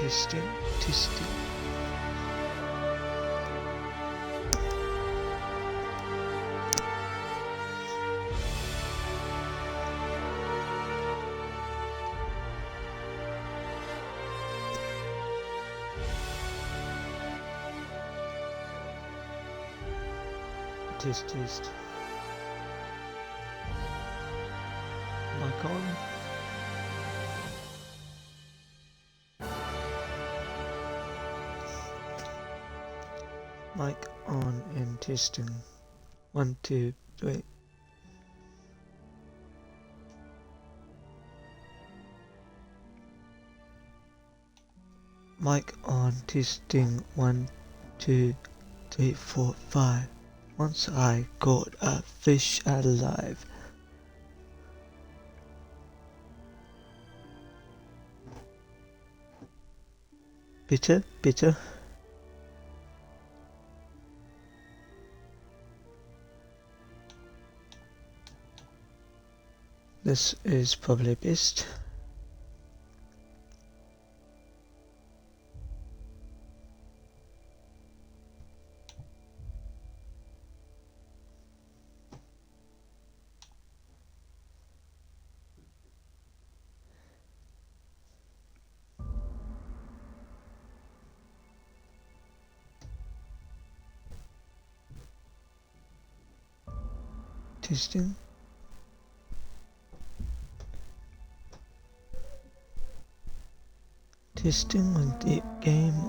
testing, testing. Test, test. Mic on. Mic on and testing. 1, 2, 3. Mic on, testing. 1, 2, 3, 4, 5. Once I caught a fish alive. Bitter, bitter. This is probably best. Testing. Testing with the game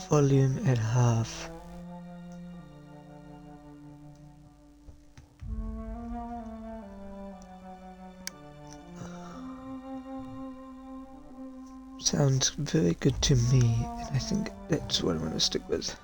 volume at half. Sounds very good to me, and I think that's what I'm going to stick with.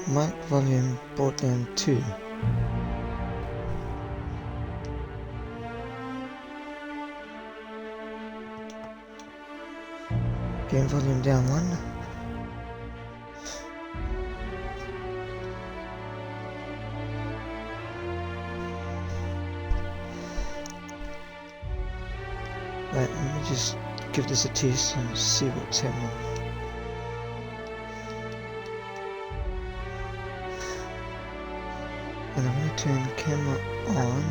Mic volume brought down 2. Game volume down 1. Right, let me just give this a test and see what's happening. And I'm going to turn camera on.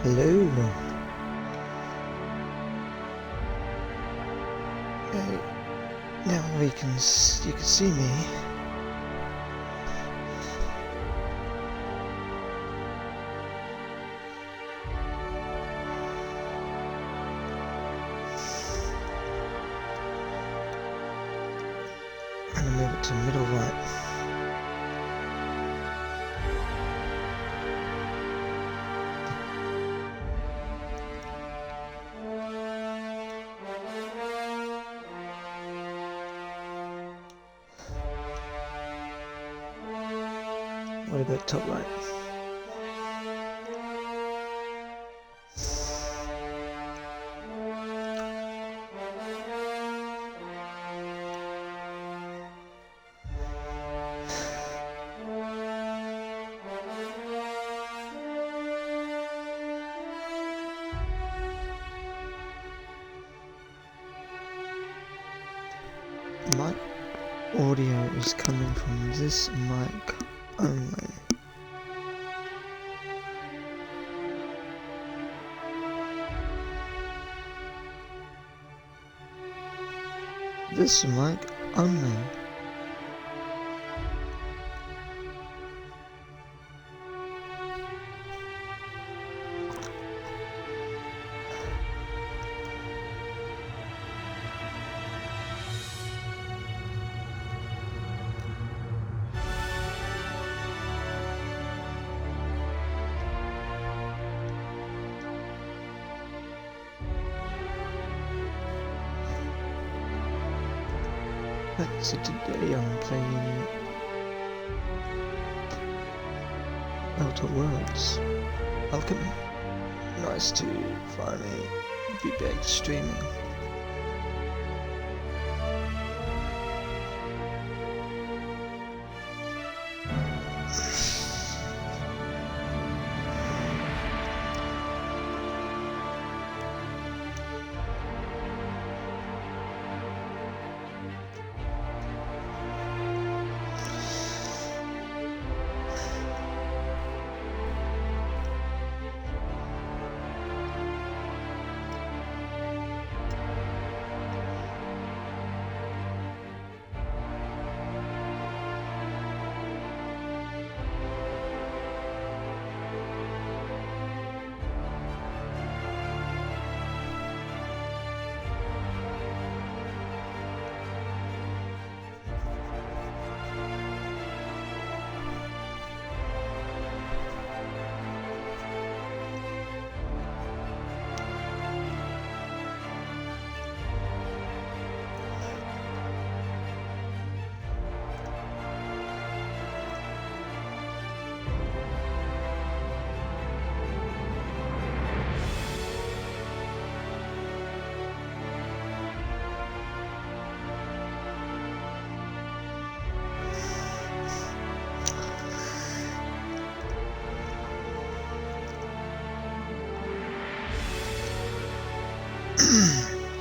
Hello. Now you can see me. I'm gonna move it to middle right. What about top right? Mic audio is coming from this mic only. This mic only. Right, so today I'm playing Outer Worlds. Welcome. Nice to finally be back streaming.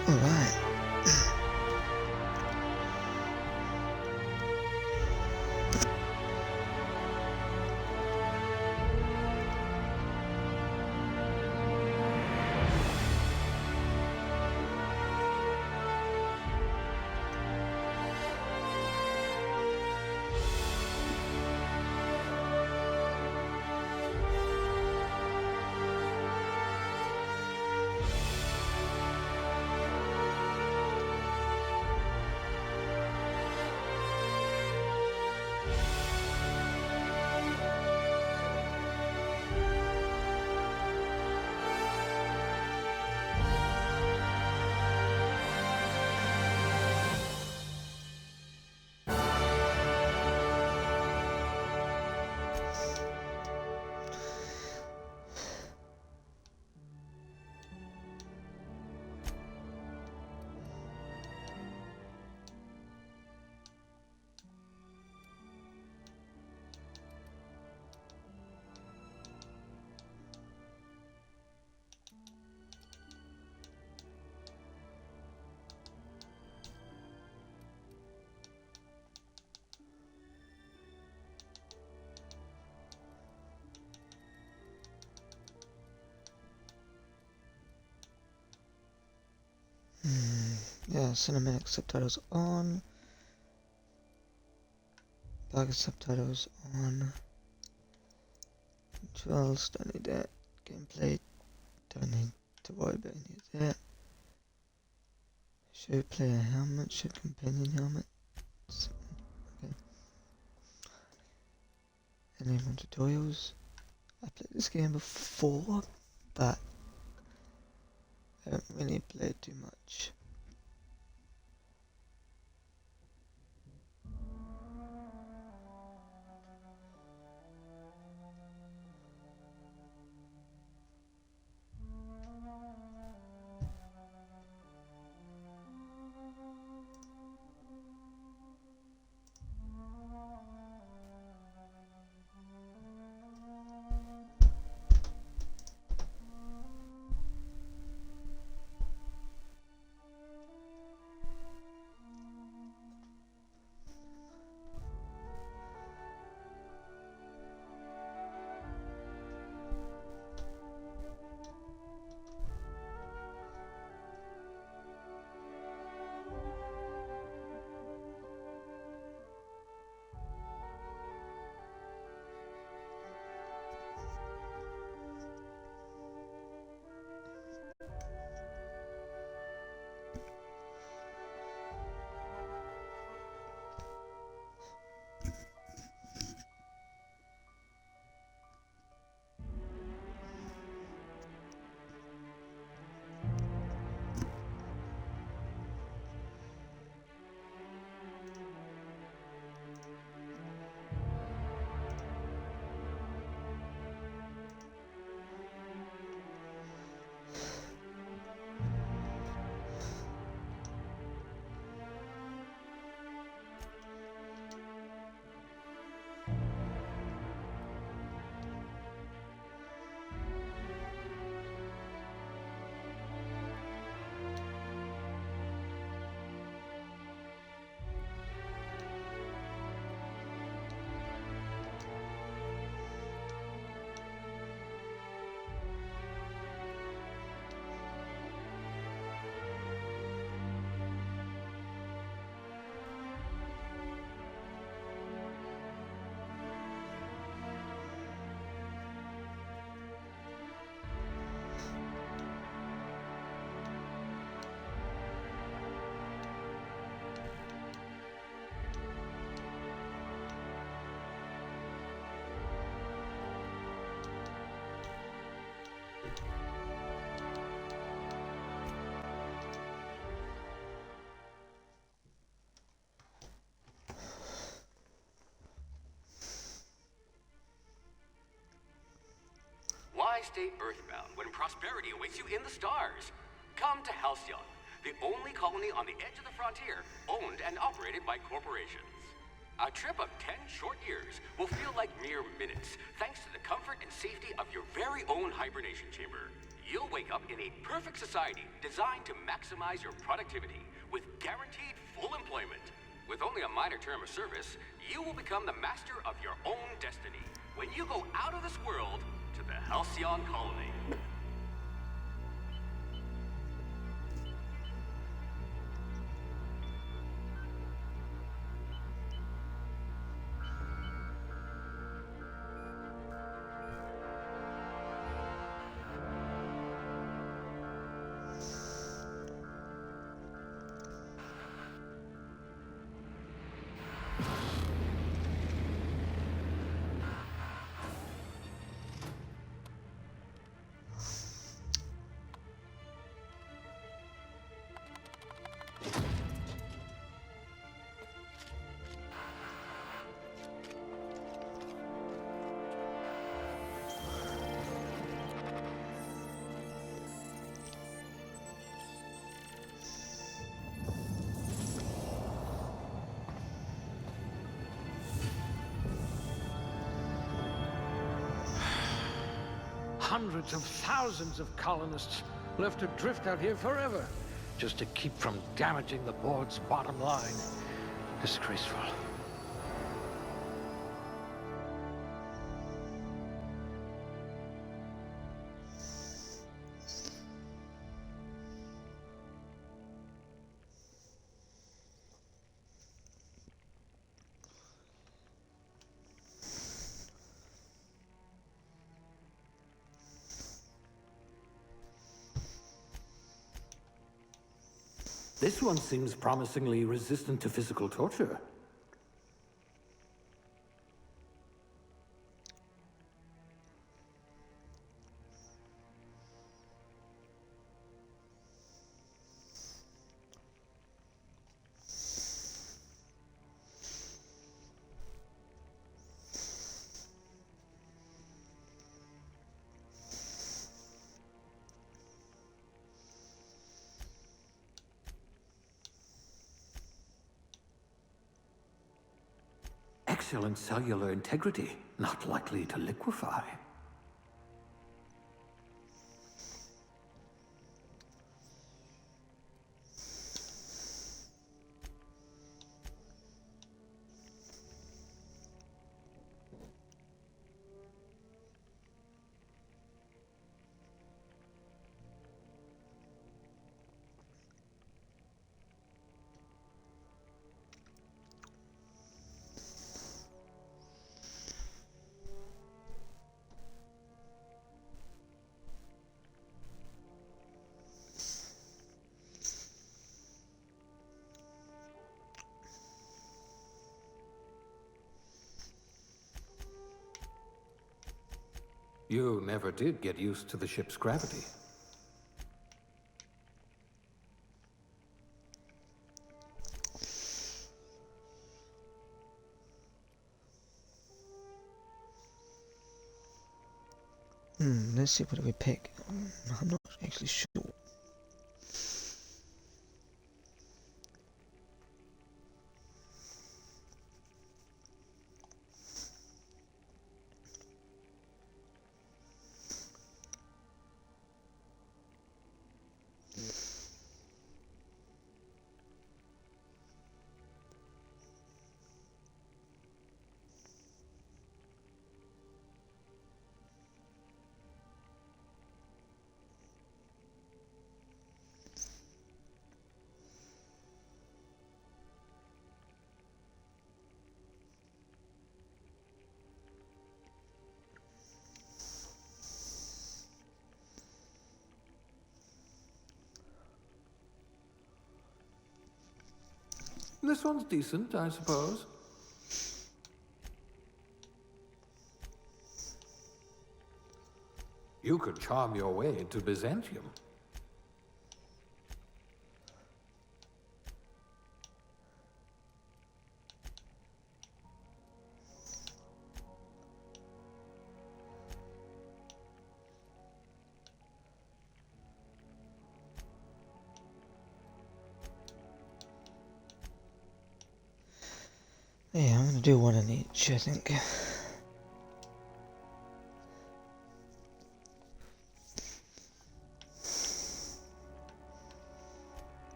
Alright. Yeah, cinematic subtitles on. Bug subtitles on. Controls, don't need that. Gameplay, don't need to worry about any of that. Show player helmet, show companion helmet. Okay. Enable tutorials. I played this game before, but I haven't really played too much. stay earthbound when prosperity awaits you in the stars? Come to Halcyon, the only colony on the edge of the frontier, owned and operated by corporations. A trip of 10 short years will feel like mere minutes, thanks to the comfort and safety of your very own hibernation chamber. You'll wake up in a perfect society designed to maximize your productivity with guaranteed full employment. With only a minor term of service, you will become the master of your own destiny when you go out of this world to the Halcyon colony. Hundreds of thousands of colonists left to drift out here forever, just to keep from damaging the board's bottom line. Disgraceful. This one seems promisingly resistant to physical torture. Excellent cellular integrity, not likely to liquefy. You never did get used to the ship's gravity. Let's see what do we pick. I'm not actually sure. This one's decent, I suppose. You could charm your way into Byzantium. Yeah, I'm gonna do one in each, I think.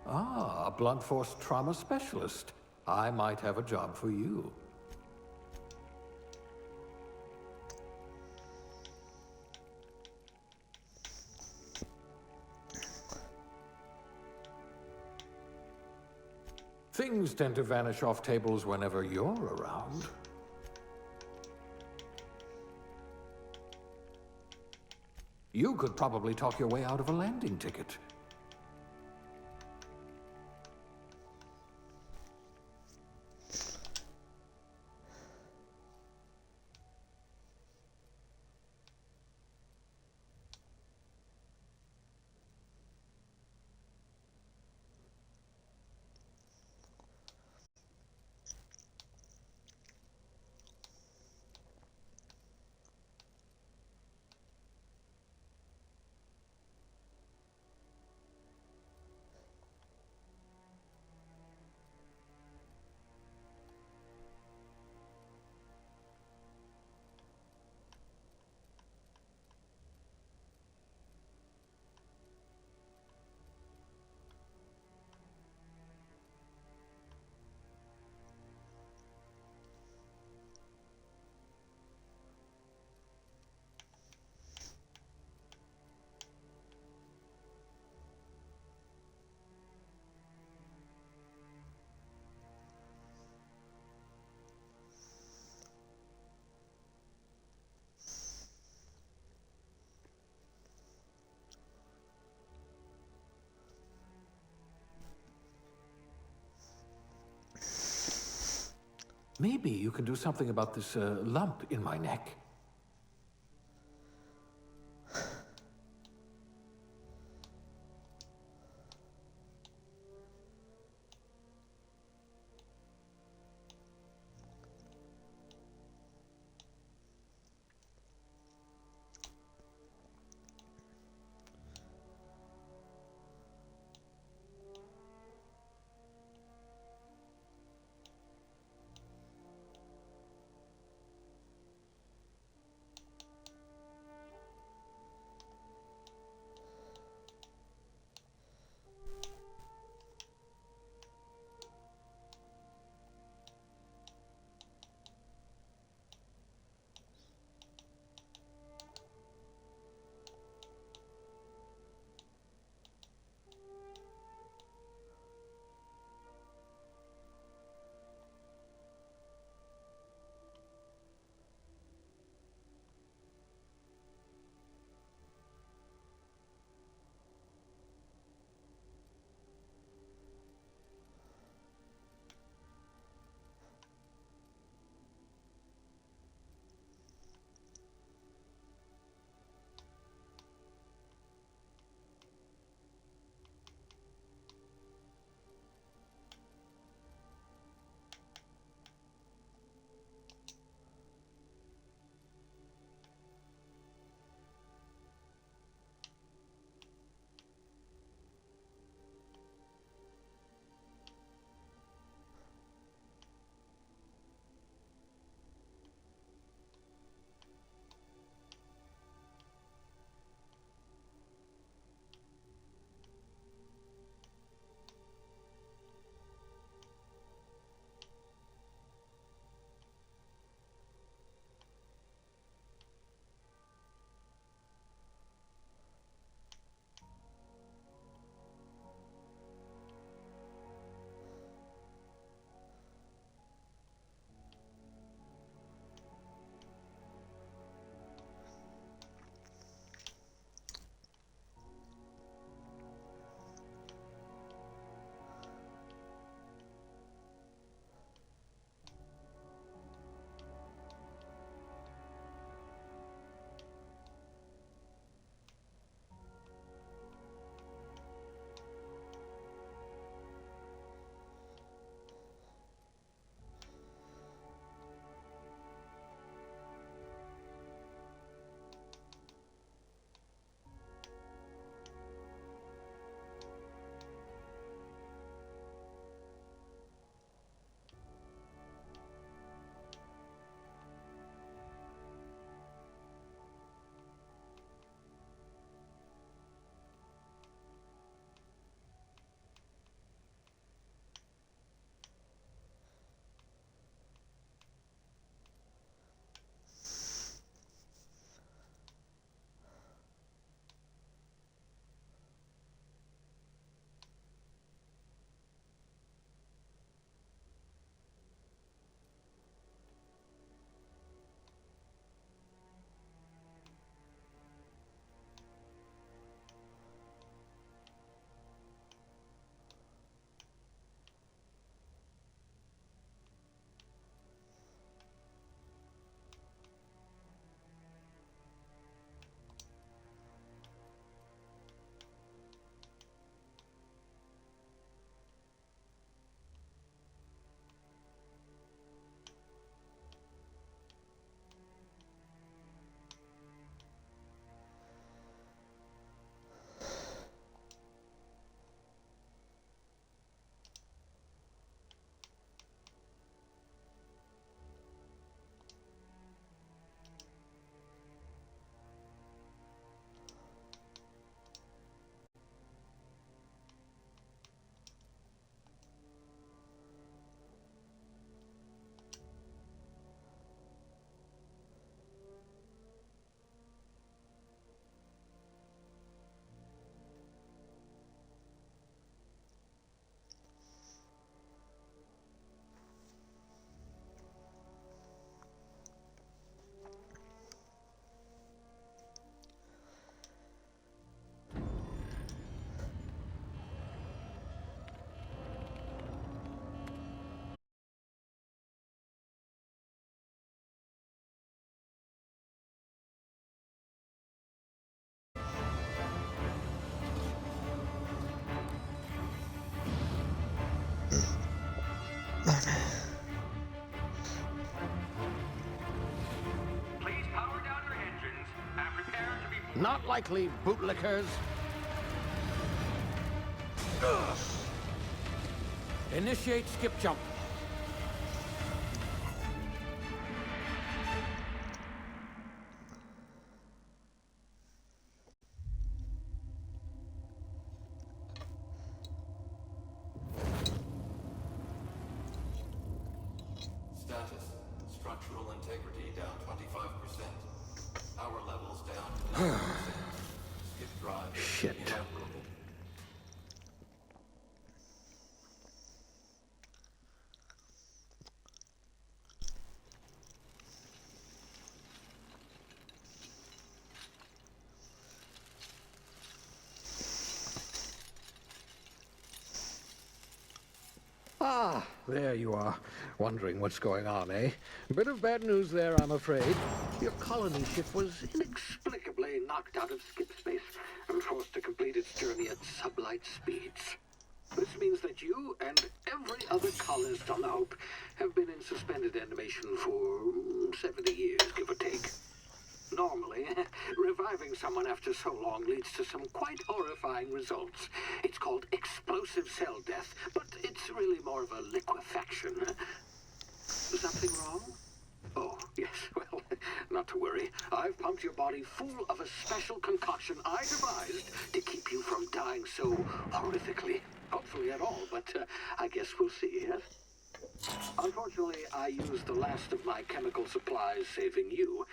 Ah, a blunt force trauma specialist. I might have a job for you. Things tend to vanish off tables whenever you're around. You could probably talk your way out of a landing ticket. Maybe you can do something about this lump in my neck. Not likely, bootlickers. Initiate skip jump. Status. Structural integrity down 25%. Power levels down 90%. Skip drive is Shit. inoperable. Ah, there you are. Wondering what's going on, eh? Bit of bad news there, I'm afraid. Your colony ship was inexplicably knocked out of skip space and forced to complete its journey at sublight speeds. This means that you and every other colonist on the Hope have been in suspended animation for 70 years, give or take. Normally, reviving someone after so long leads to some quite horrifying results. It's called explosive cell death, but it's really more of a liquefaction. Something wrong? Oh, yes, well, not to worry. I've pumped your body full of a special concoction I devised to keep you from dying so horrifically. Hopefully at all, but I guess we'll see, yes? Unfortunately, I used the last of my chemical supplies saving you.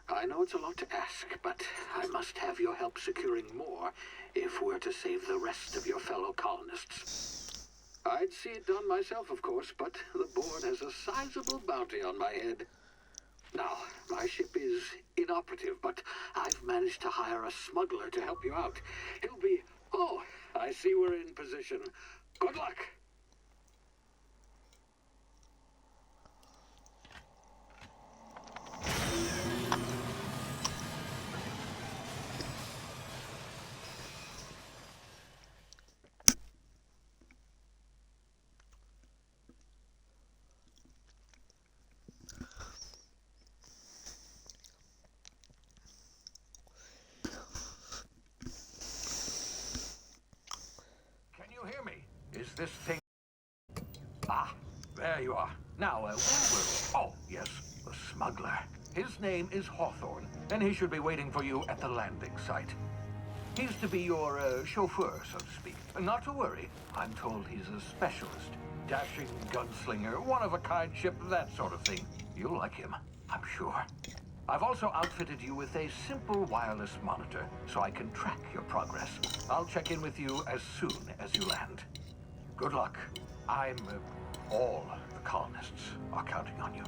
I know it's a lot to ask, but I must have your help securing more if we're to save the rest of your fellow colonists. I'd see it done myself, of course, but the board has a sizable bounty on my head. Now, my ship is inoperative, but I've managed to hire a smuggler to help you out. He'll be... Oh, I see we're in position. Good luck! Can you hear me? Is this thing... Ah, there you are. Now, where were we? Oh, yes, the smuggler. His name is Hawthorne, and he should be waiting for you at the landing site. He's to be your chauffeur, so to speak. Not to worry. I'm told he's a specialist. Dashing gunslinger, one-of-a-kind ship, that sort of thing. You'll like him, I'm sure. I've also outfitted you with a simple wireless monitor, so I can track your progress. I'll check in with you as soon as you land. Good luck. All the colonists are counting on you.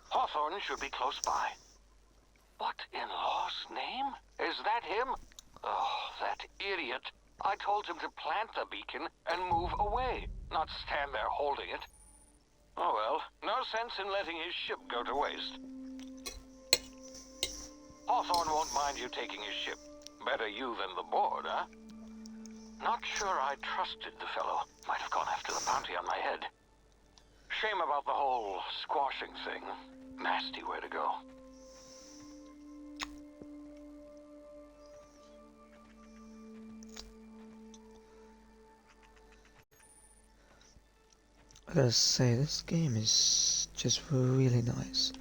Hawthorne should be close by. What in law's name? Is that him? Oh, that idiot. I told him to plant the beacon and move away, not stand there holding it. Oh well, no sense in letting his ship go to waste. Hawthorne won't mind you taking his ship. Better you than the board, huh? Not sure I trusted the fellow. Might have gone after the bounty on my head. Shame about the whole squashing thing. Nasty way to go. I gotta say, this game is just really nice.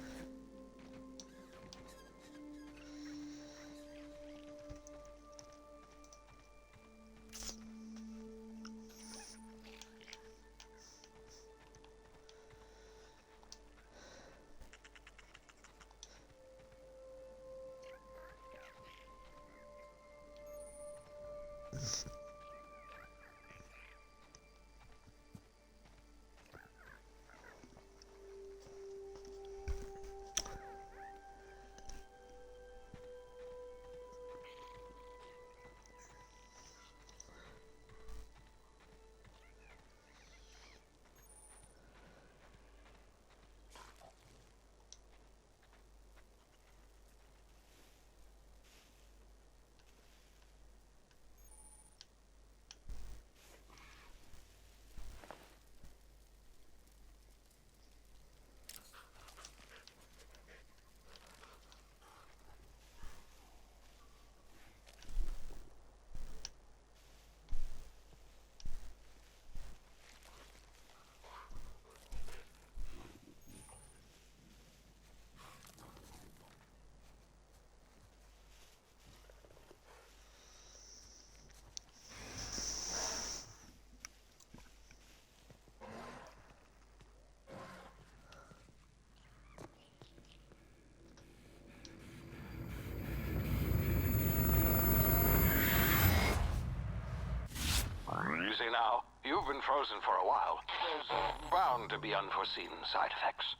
now. You've been frozen for a while. There's bound to be unforeseen side effects.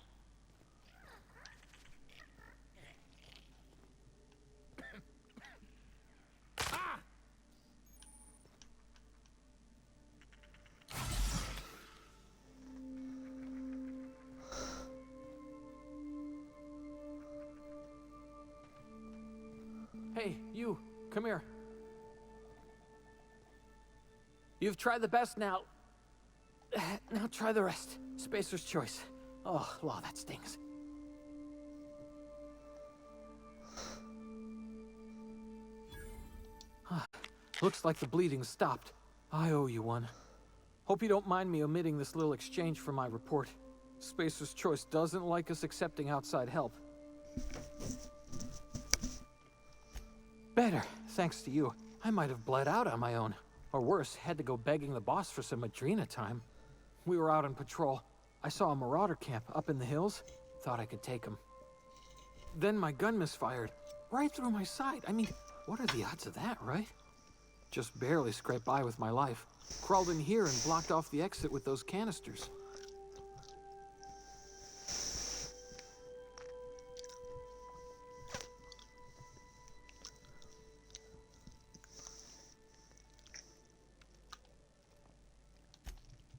Hey, you, come here. You've tried the best now. Now try the rest. Spacer's choice. Oh, law, that stings. Looks like the bleeding stopped. I owe you one. Hope you don't mind me omitting this little exchange from my report. Spacer's choice doesn't like us accepting outside help. Better, thanks to you. I might have bled out on my own. Or worse, had to go begging the boss for some Adrena time. We were out on patrol. I saw a marauder camp up in the hills. Thought I could take him. Then my gun misfired. Right through my side. I mean, what are the odds of that, right? Just barely scraped by with my life. Crawled in here and blocked off the exit with those canisters.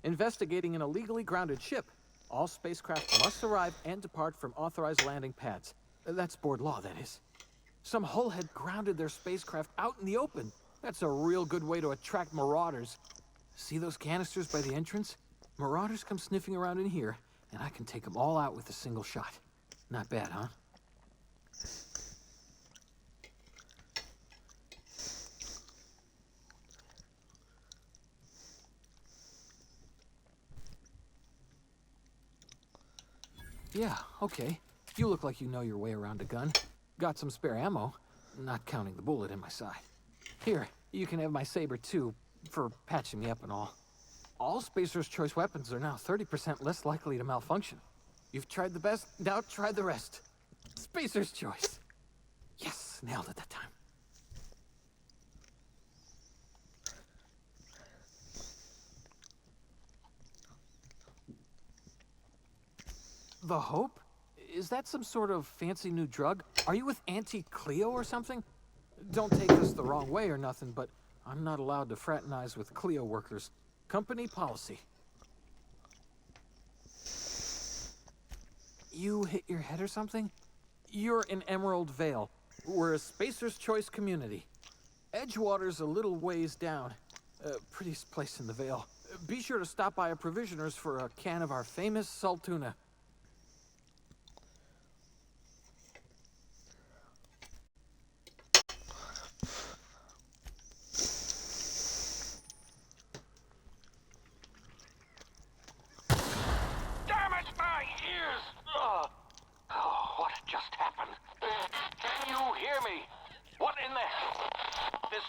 Investigating an illegally grounded ship. All spacecraft must arrive and depart from authorized landing pads. That's board law, that is. Some hullhead grounded their spacecraft out in the open. That's a real good way to attract marauders. See those canisters by the entrance? Marauders come sniffing around in here, and I can take them all out with a single shot. Not bad, huh? Yeah, okay. You look like you know your way around a gun. Got some spare ammo, not counting the bullet in my side. Here, you can have my saber too, for patching me up and all. All Spacer's choice weapons are now 30% less likely to malfunction. You've tried the best, now try the rest. Spacer's choice. Yes, nailed it that time. The Hope? Is that some sort of fancy new drug? Are you with Auntie Cleo or something? Don't take this the wrong way or nothing, but I'm not allowed to fraternize with Cleo workers. Company policy. You hit your head or something? You're in Emerald Vale. We're a Spacer's Choice community. Edgewater's a little ways down. Prettiest place in the Vale. Be sure to stop by a provisioner's for a can of our famous salt tuna. Damn it, my ears! Oh, what just happened? Can you hear me? What in the hell? This...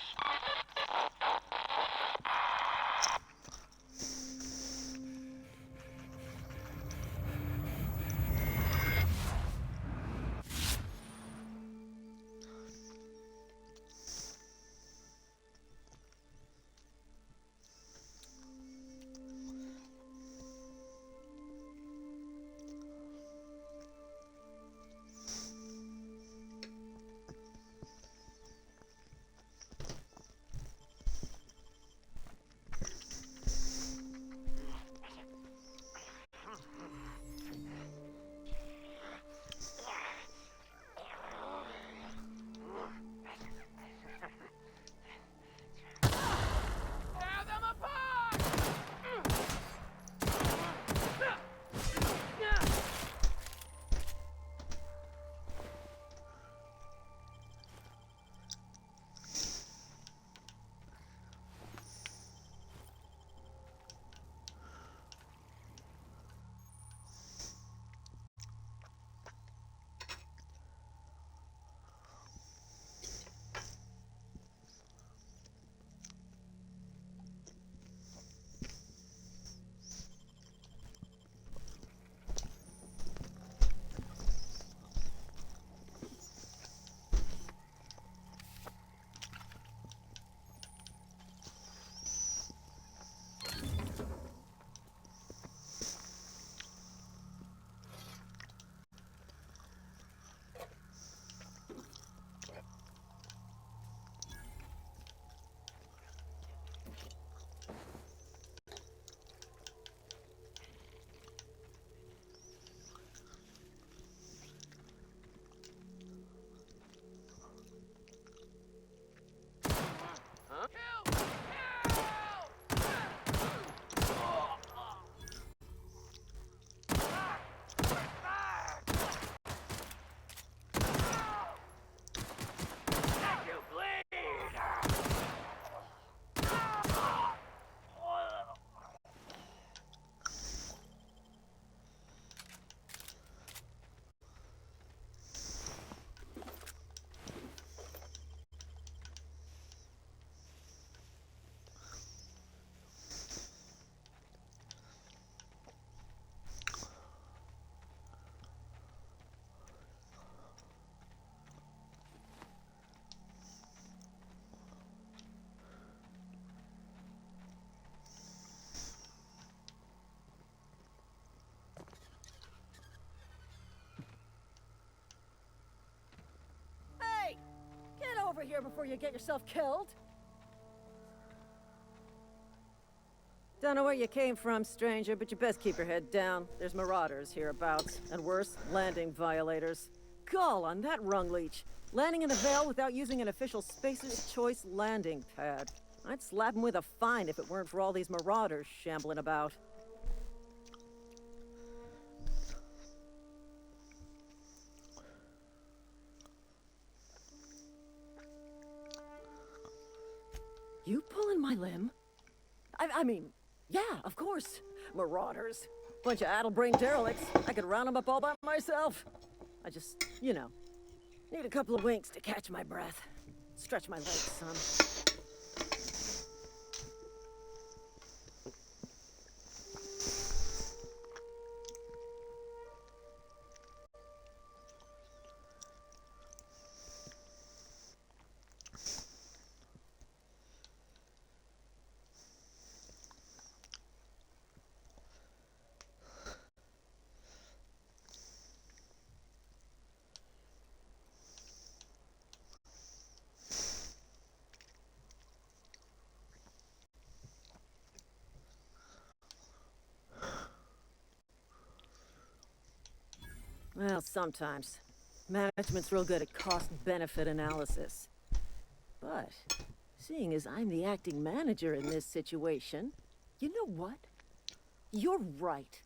here before you get yourself killed. Don't know where you came from, stranger, but you best keep your head down. There's marauders hereabouts, and worse, landing violators. Gall on that rung leech. Landing in the Vale without using an official Spacer's Choice landing pad. I'd slap him with a fine if it weren't for all these marauders shambling about. You pulling my limb? I mean, yeah, of course. Marauders. Bunch of addle-brained derelicts. I could round them up all by myself. I just, you know, need a couple of winks to catch my breath. Stretch my legs, son. Well, sometimes. Management's real good at cost-benefit analysis. But, seeing as I'm the acting manager in this situation, you know what? You're right.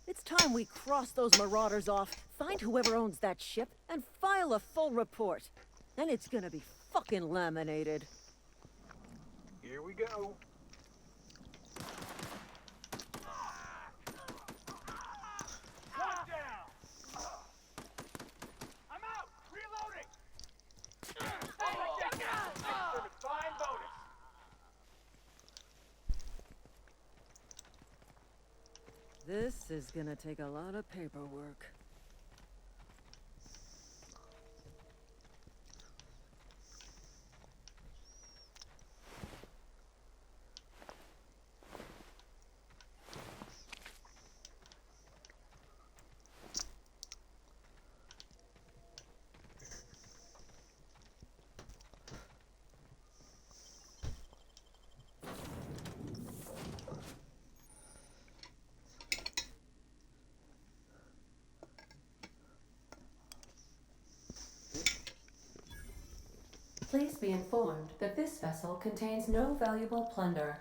It's time we cross those marauders off, find whoever owns that ship, and file a full report. And it's gonna be fucking laminated. Here we go. One down. I'm out. Reloading. Thanks for the fine bonus. This is gonna take a lot of paperwork. Please be informed that this vessel contains no valuable plunder.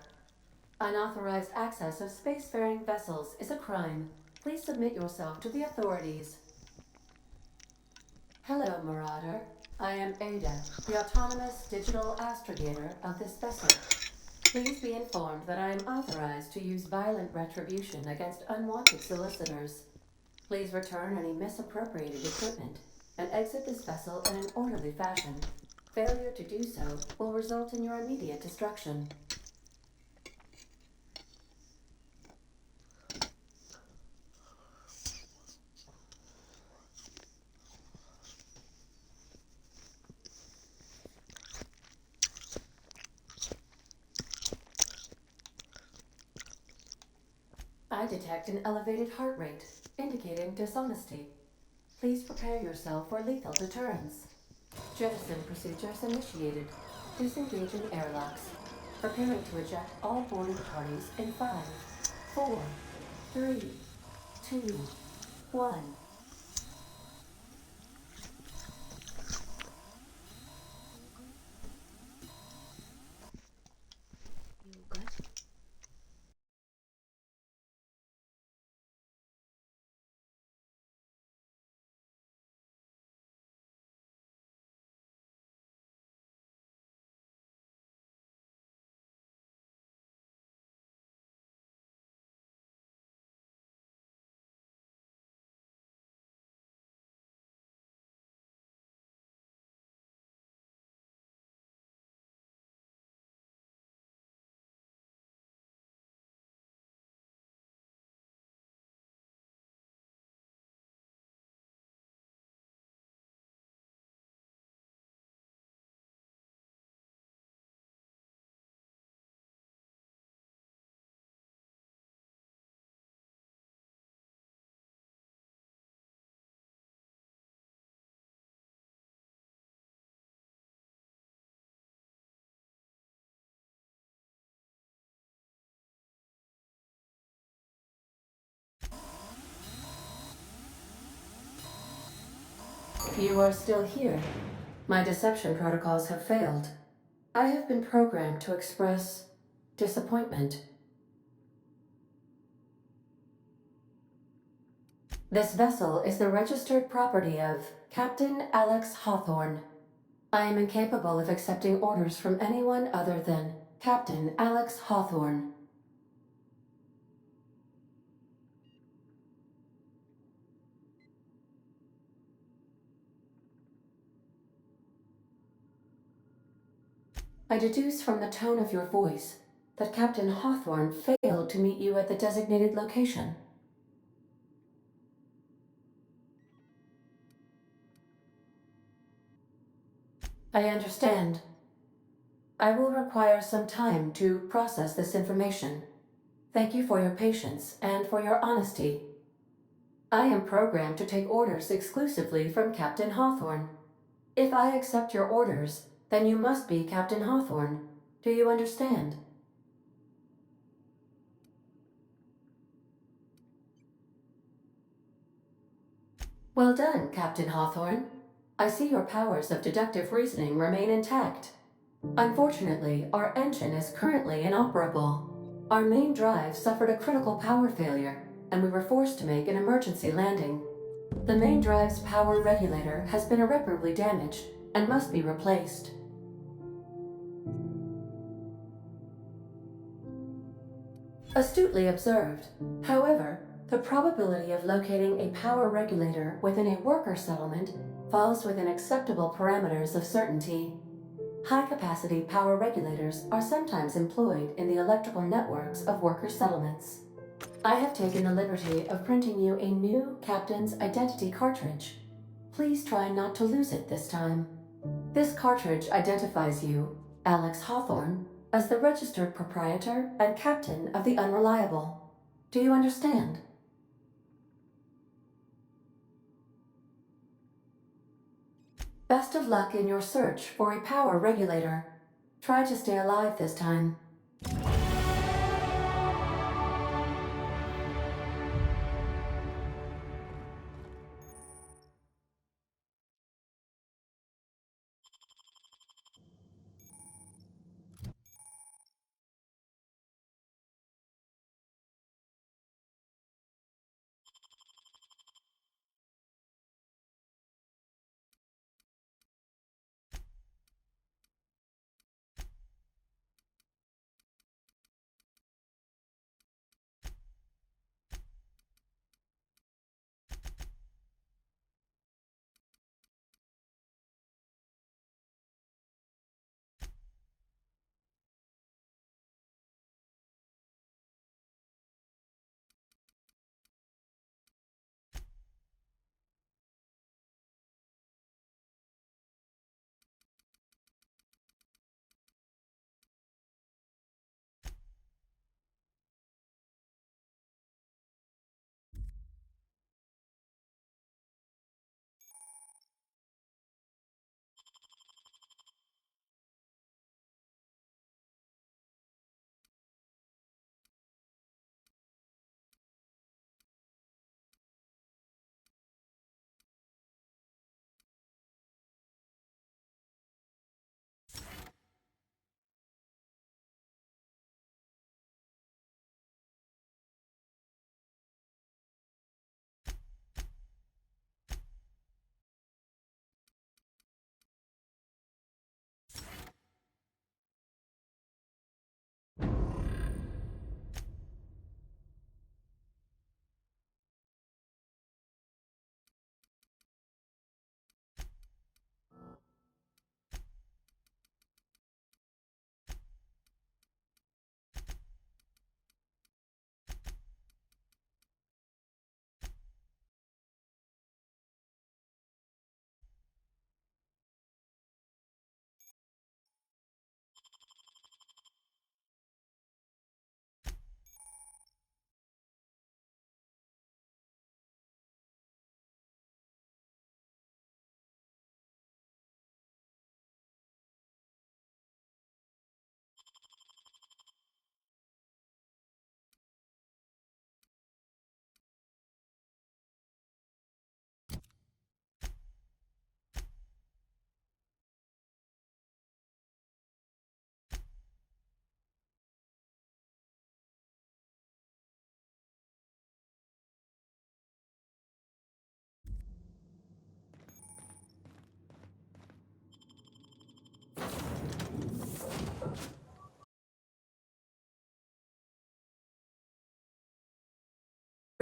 Unauthorized access of spacefaring vessels is a crime. Please submit yourself to the authorities. Hello, Marauder. I am Ada, the autonomous digital astrogator of this vessel. Please be informed that I am authorized to use violent retribution against unwanted solicitors. Please return any misappropriated equipment and exit this vessel in an orderly fashion. Failure to do so will result in your immediate destruction. I detect an elevated heart rate, indicating dishonesty. Please prepare yourself for lethal deterrence. Jettison procedures initiated. Disengaging airlocks. Preparing to eject all boarding parties in 5, 4, 3, 2, 1. You are still here. My deception protocols have failed. I have been programmed to express disappointment. This vessel is the registered property of Captain Alex Hawthorne. I am incapable of accepting orders from anyone other than Captain Alex Hawthorne. I deduce from the tone of your voice that Captain Hawthorne failed to meet you at the designated location. I understand. I will require some time to process this information. Thank you for your patience and for your honesty. I am programmed to take orders exclusively from Captain Hawthorne. If I accept your orders, then you must be Captain Hawthorne. Do you understand? Well done, Captain Hawthorne. I see your powers of deductive reasoning remain intact. Unfortunately, our engine is currently inoperable. Our main drive suffered a critical power failure, and we were forced to make an emergency landing. The main drive's power regulator has been irreparably damaged and must be replaced. Astutely observed. However, the probability of locating a power regulator within a worker settlement falls within acceptable parameters of certainty. High-capacity power regulators are sometimes employed in the electrical networks of worker settlements. I have taken the liberty of printing you a new Captain's Identity cartridge. Please try not to lose it this time. This cartridge identifies you, Alex Hawthorne, as the registered proprietor and captain of the Unreliable. Do you understand? Best of luck in your search for a power regulator. Try to stay alive this time.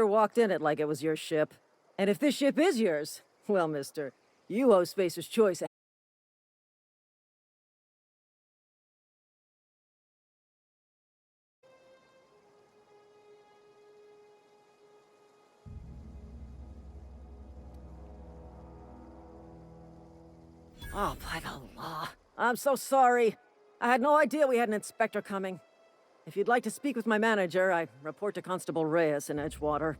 walked in it like it was your ship. And if this ship is yours, well, mister, you owe Spacer's Choice. Oh, by the law. I'm so sorry. I had no idea we had an inspector coming. If you'd like to speak with my manager, I report to Constable Reyes in Edgewater.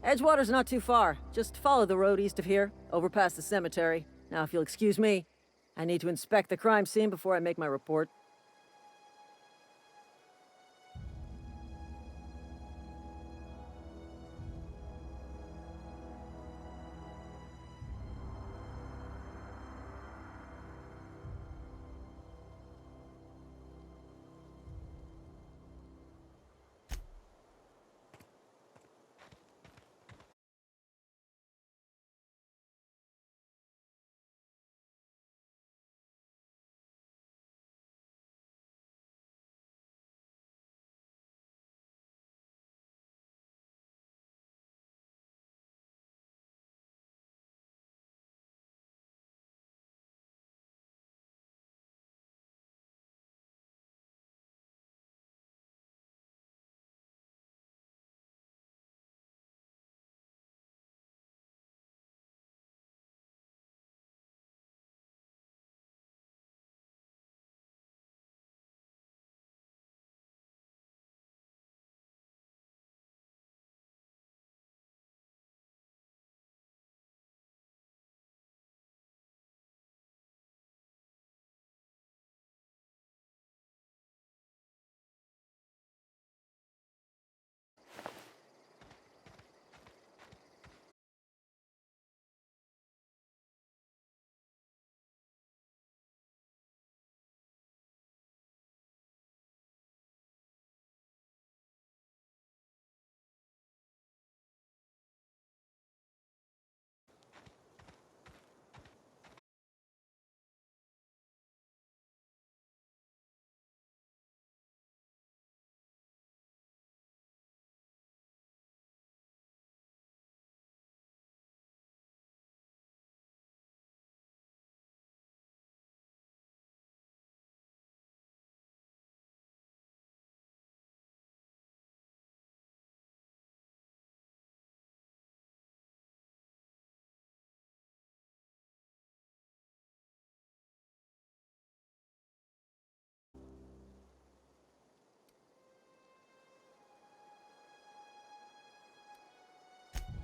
Edgewater's not too far. Just follow the road east of here, over past the cemetery. Now, if you'll excuse me, I need to inspect the crime scene before I make my report.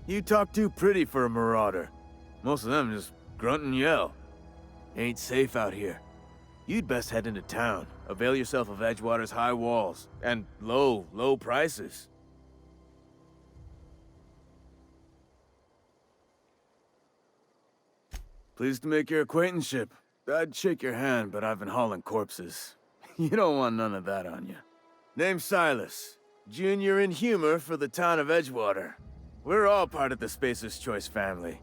You talk too pretty for a marauder. Most of them just grunt and yell. Ain't safe out here. You'd best head into town. Avail yourself of Edgewater's high walls. And low prices. Pleased to make your acquaintanceship. I'd shake your hand, but I've been hauling corpses. You don't want none of that on you. Name's Silas. Junior in humor for the town of Edgewater. We're all part of the Spacer's Choice family.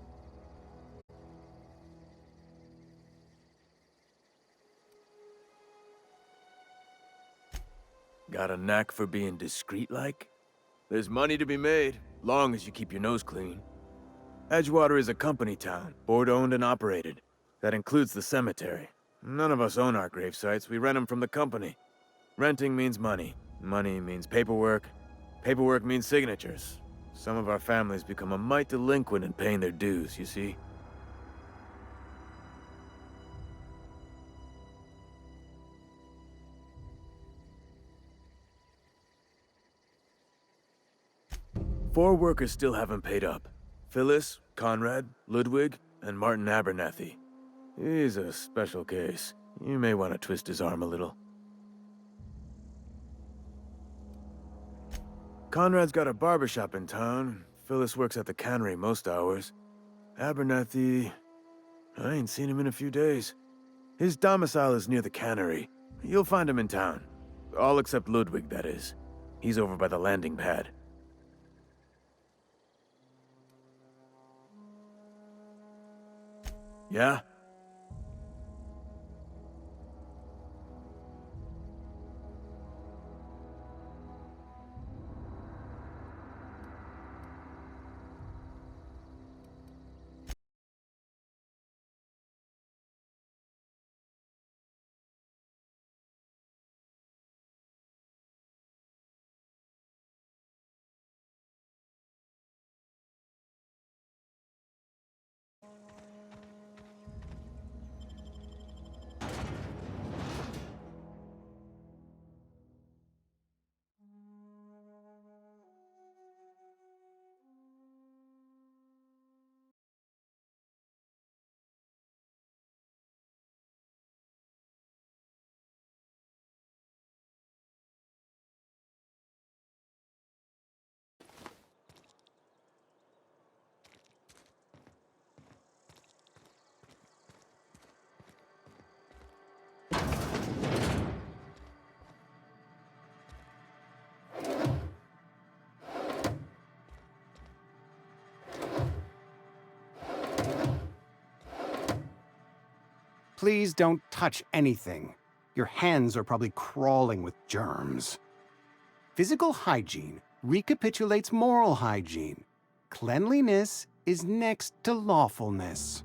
Got a knack for being discreet-like? There's money to be made, long as you keep your nose clean. Edgewater is a company town, board-owned and operated. That includes the cemetery. None of us own our grave sites, we rent them from the company. Renting means money. Money means paperwork. Paperwork means signatures. Some of our families become a mite delinquent in paying their dues, you see? Four workers still haven't paid up. Phyllis, Conrad, Ludwig, and Martin Abernathy. He's a special case. You may want to twist his arm a little. Conrad's got a barbershop in town. Phyllis works at the cannery most hours. Abernathy... I ain't seen him in a few days. His domicile is near the cannery. You'll find him in town. All except Ludwig, that is. He's over by the landing pad. Yeah? Please don't touch anything. Your hands are probably crawling with germs. Physical hygiene recapitulates moral hygiene. Cleanliness is next to lawfulness.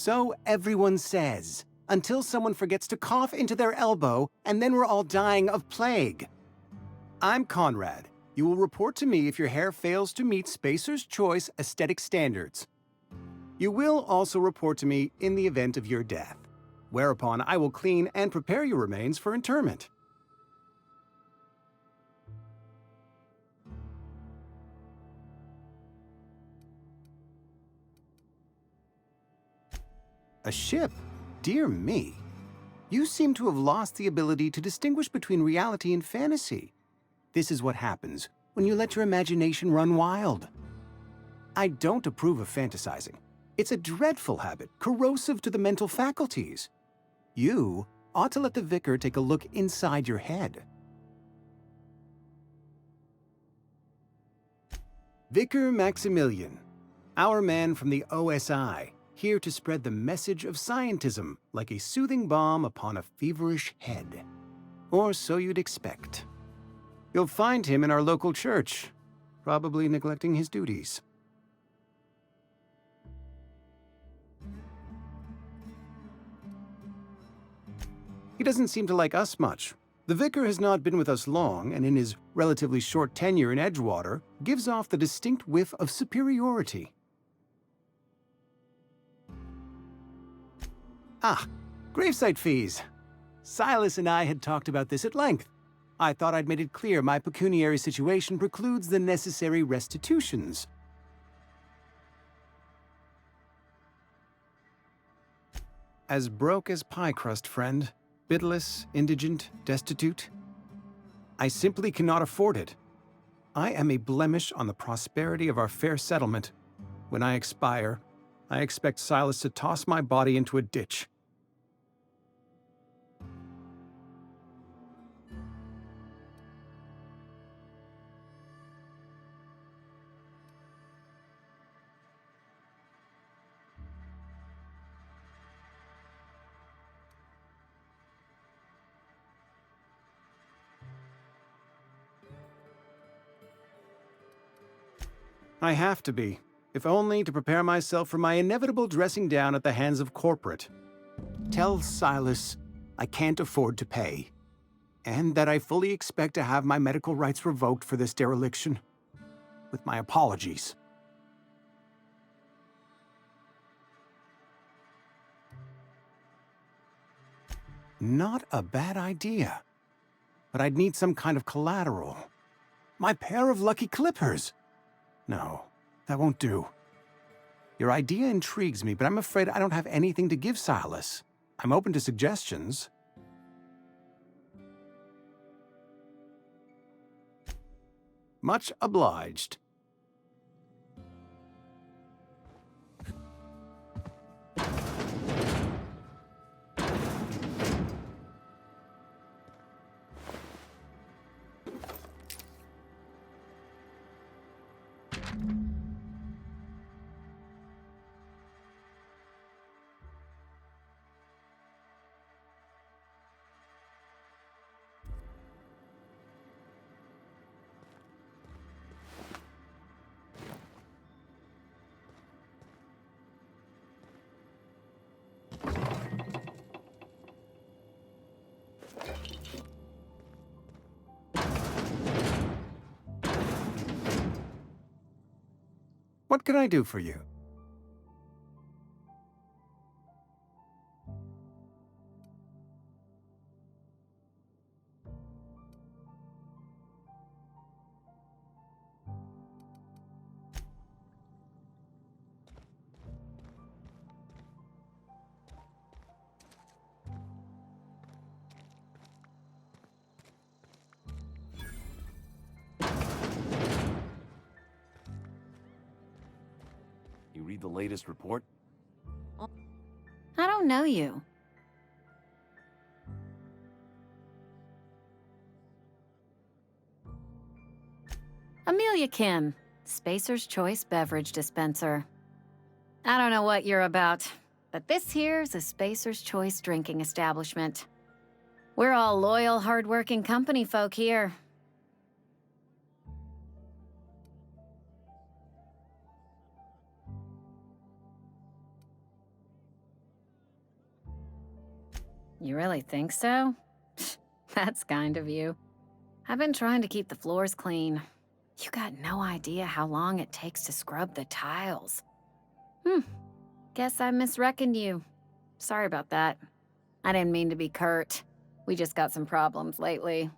So everyone says, until someone forgets to cough into their elbow, and then we're all dying of plague. I'm Conrad. You will report to me if your hair fails to meet Spacer's Choice aesthetic standards. You will also report to me in the event of your death, whereupon I will clean and prepare your remains for interment. A ship? Dear me. You seem to have lost the ability to distinguish between reality and fantasy. This is what happens when you let your imagination run wild. I don't approve of fantasizing. It's a dreadful habit, corrosive to the mental faculties. You ought to let the vicar take a look inside your head. Vicar Maximilian, our man from the OSI, here to spread the message of scientism like a soothing balm upon a feverish head. Or so you'd expect. You'll find him in our local church, probably neglecting his duties. He doesn't seem to like us much. The vicar has not been with us long, and in his relatively short tenure in Edgewater, gives off the distinct whiff of superiority. Ah, gravesite fees. Silas and I had talked about this at length. I thought I'd made it clear my pecuniary situation precludes the necessary restitutions. As broke as pie crust, friend. Bidless, indigent, destitute. I simply cannot afford it. I am a blemish on the prosperity of our fair settlement. When I expire, I expect Silas to toss my body into a ditch. I have to be, if only to prepare myself for my inevitable dressing down at the hands of corporate. Tell Silas I can't afford to pay, and that I fully expect to have my medical rights revoked for this dereliction. With my apologies. Not a bad idea. But I'd need some kind of collateral. My pair of lucky clippers! No, that won't do. Your idea intrigues me, but I'm afraid I don't have anything to give Silas. I'm open to suggestions. Much obliged. What can I do for you? You read the latest report? I don't know you. Amelia Kim, Spacer's Choice Beverage Dispenser. I don't know what you're about, but this here's a Spacer's Choice drinking establishment. We're all loyal, hard-working company folk here. You really think so? That's kind of you. I've been trying to keep the floors clean. You got no idea how long it takes to scrub the tiles. Guess I misreckoned you. Sorry about that. I didn't mean to be curt. We just got some problems lately.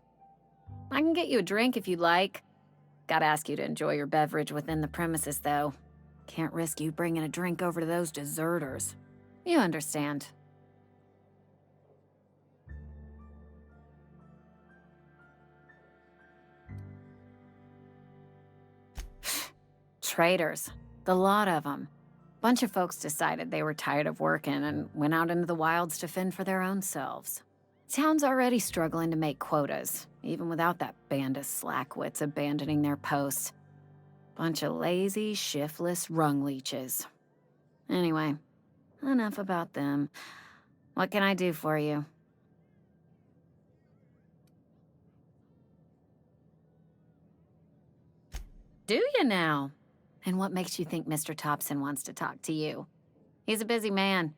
I can get you a drink if you'd like. Gotta ask you to enjoy your beverage within the premises, though. Can't risk you bringing a drink over to those deserters. You understand. Traitors. The lot of them. Bunch of folks decided they were tired of working and went out into the wilds to fend for their own selves. Town's already struggling to make quotas, even without that band of slackwits abandoning their posts. Bunch of lazy, shiftless rung leeches. Anyway, enough about them. What can I do for you? Do you now? And what makes you think Mr. Thompson wants to talk to you? He's a busy man.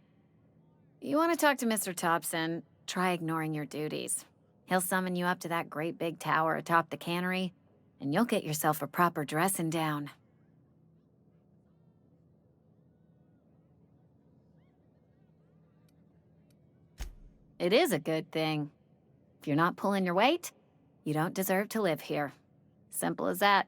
You want to talk to Mr. Thompson, try ignoring your duties. He'll summon you up to that great big tower atop the cannery, and you'll get yourself a proper dressing down. It is a good thing. If you're not pulling your weight, you don't deserve to live here. Simple as that.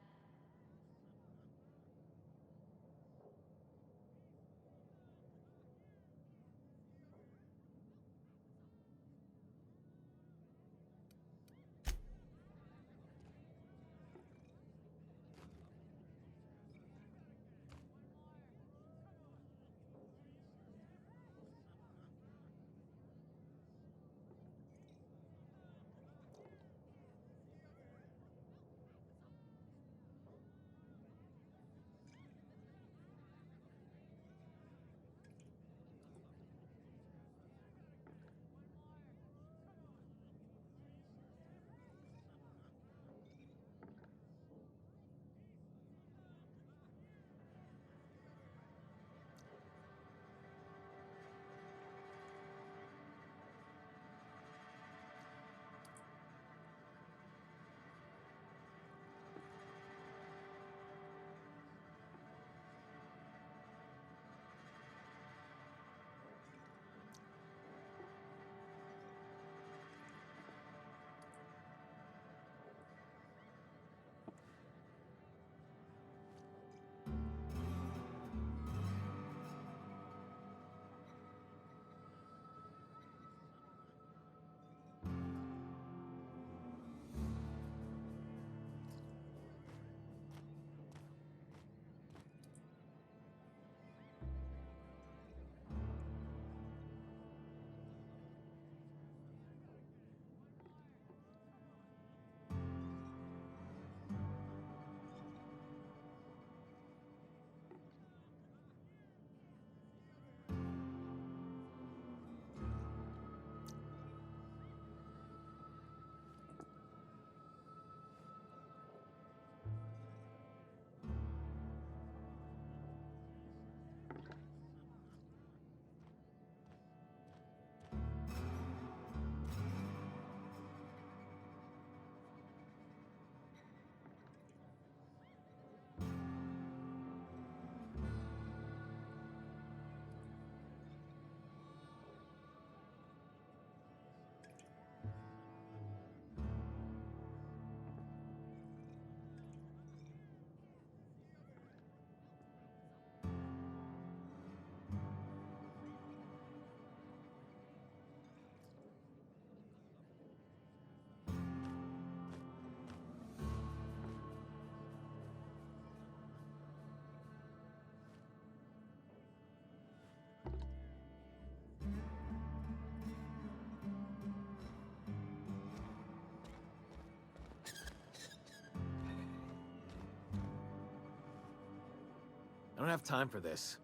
don't have time for this.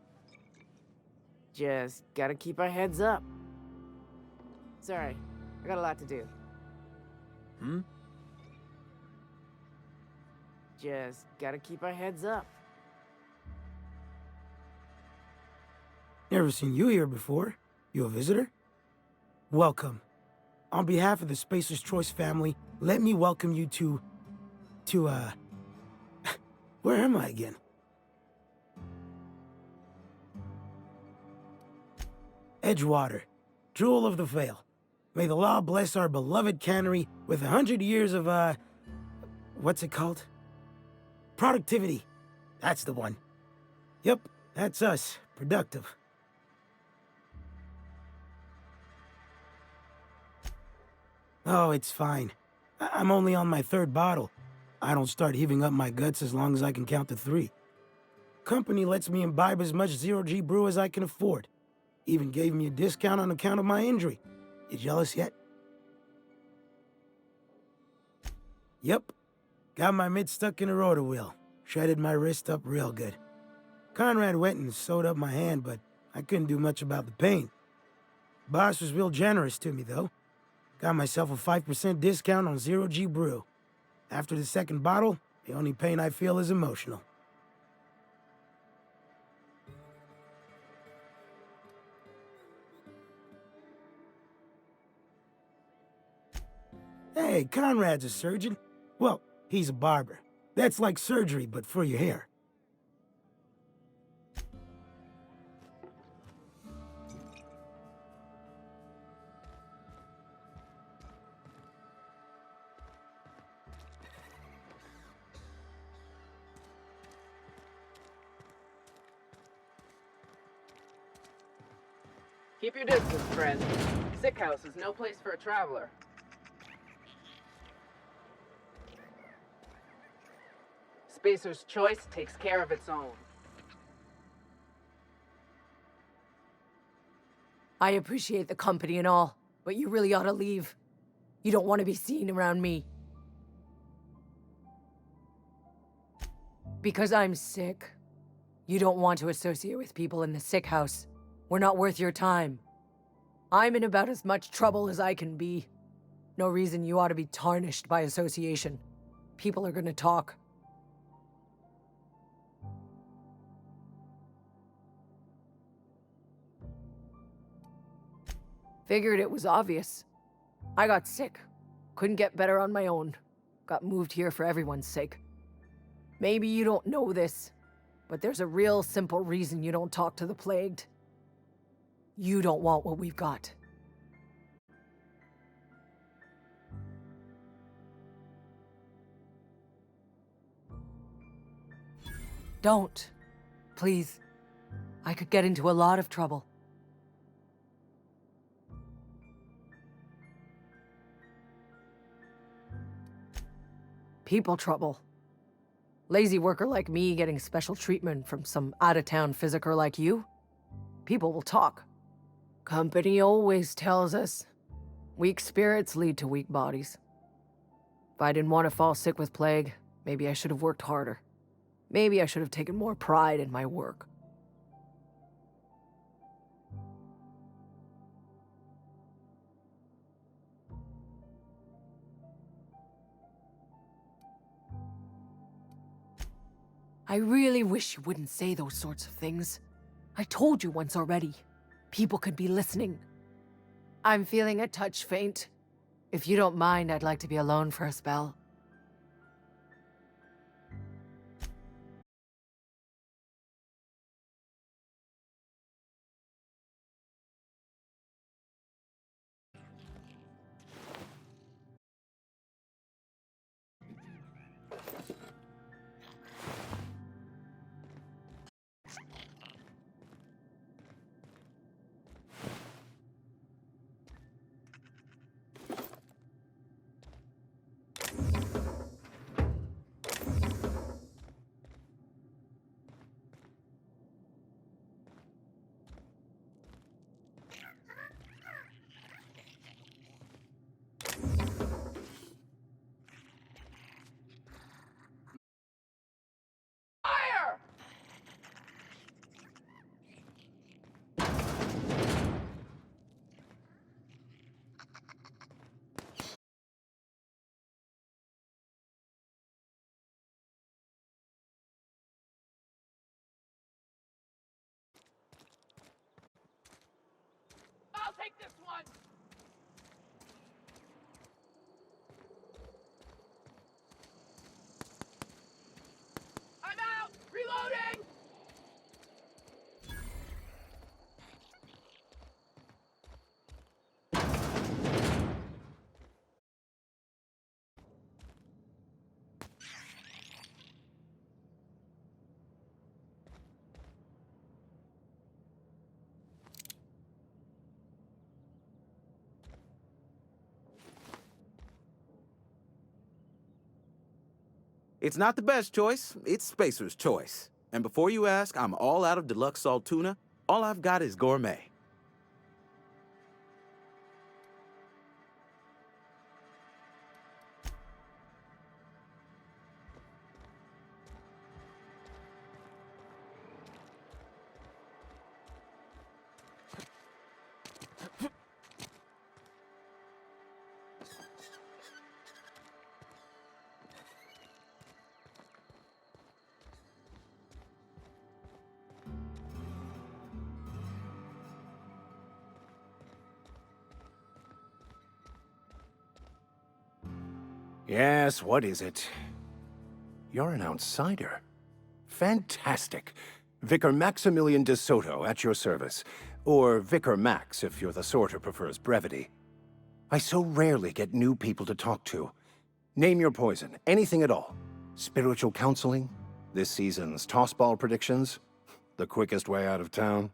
Just gotta keep our heads up. Sorry, I got a lot to do. Hmm? Just gotta keep our heads up. Never seen you here before. You a visitor? Welcome. On behalf of the Spacer's Choice family, let me welcome you to, where am I again? Edgewater, Jewel of the Vale. May the law bless our beloved cannery with 100 years of, what's it called? Productivity. That's the one. Yep, that's us. Productive. Oh, it's fine. I'm only on my 3rd bottle. I don't start heaving up my guts as long as I can count to 3. Company lets me imbibe as much zero-G brew as I can afford. Even gave me a discount on account of my injury. You jealous yet? Yep. Got my mitt stuck in a rotor wheel. Shredded my wrist up real good. Conrad went and sewed up my hand, but I couldn't do much about the pain. Boss was real generous to me, though. Got myself a 5% discount on zero-G brew. After the 2nd bottle, the only pain I feel is emotional. Hey, Conrad's a surgeon. Well, he's a barber. That's like surgery, but for your hair. Keep your distance, friend. Sick house is no place for a traveler. Spacer's Choice takes care of its own. I appreciate the company and all, but you really ought to leave. You don't want to be seen around me. Because I'm sick. You don't want to associate with people in the sick house. We're not worth your time. I'm in about as much trouble as I can be. No reason you ought to be tarnished by association. People are gonna talk. Figured it was obvious. I got sick. Couldn't get better on my own. Got moved here for everyone's sake. Maybe you don't know this, but there's a real simple reason you don't talk to the plagued. You don't want what we've got. Don't. Please. I could get into a lot of trouble. People trouble. Lazy worker like me getting special treatment from some out-of-town physiker like you? People will talk. Company always tells us, weak spirits lead to weak bodies. If I didn't want to fall sick with plague, maybe I should have worked harder. Maybe I should have taken more pride in my work. I really wish you wouldn't say those sorts of things. I told you once already. People could be listening. I'm feeling a touch faint. If you don't mind, I'd like to be alone for a spell. It's not the best choice, it's Spacer's choice. And before you ask, I'm all out of deluxe salt tuna. All I've got is gourmet. Yes, what is it? You're an outsider. Fantastic. Vicar Maximilian de Soto at your service. Or Vicar Max, if you're the sort who prefers brevity. I so rarely get new people to talk to. Name your poison, anything at all. Spiritual counseling? This season's tossball predictions? The quickest way out of town?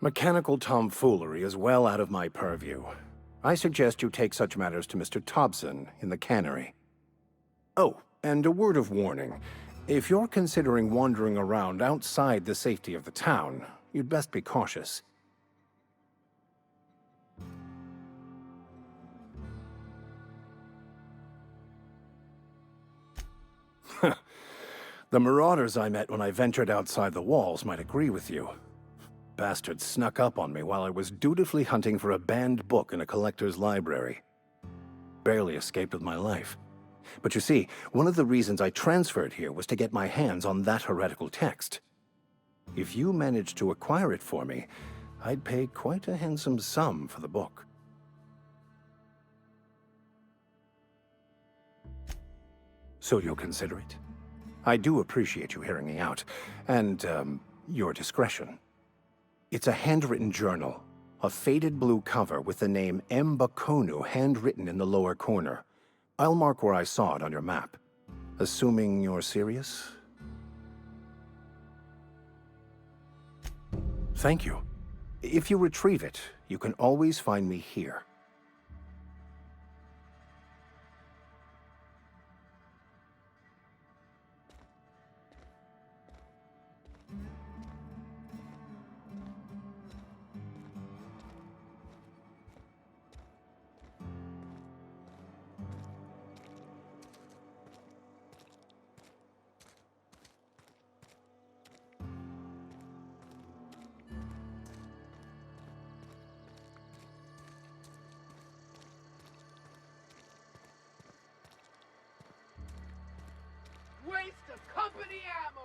Mechanical tomfoolery is well out of my purview. I suggest you take such matters to Mr. Thompson in the cannery. Oh, and a word of warning. If you're considering wandering around outside the safety of the town, you'd best be cautious. The marauders I met when I ventured outside the walls might agree with you. Bastards snuck up on me while I was dutifully hunting for a banned book in a collector's library. Barely escaped with my life. But you see, one of the reasons I transferred here was to get my hands on that heretical text. If you managed to acquire it for me, I'd pay quite a handsome sum for the book. So you'll consider it? I do appreciate you hearing me out, and, your discretion. It's a handwritten journal, a faded blue cover with the name M. Bakonu handwritten in the lower corner. I'll mark where I saw it on your map. Assuming you're serious? Thank you. If you retrieve it, you can always find me here. Waste of company ammo!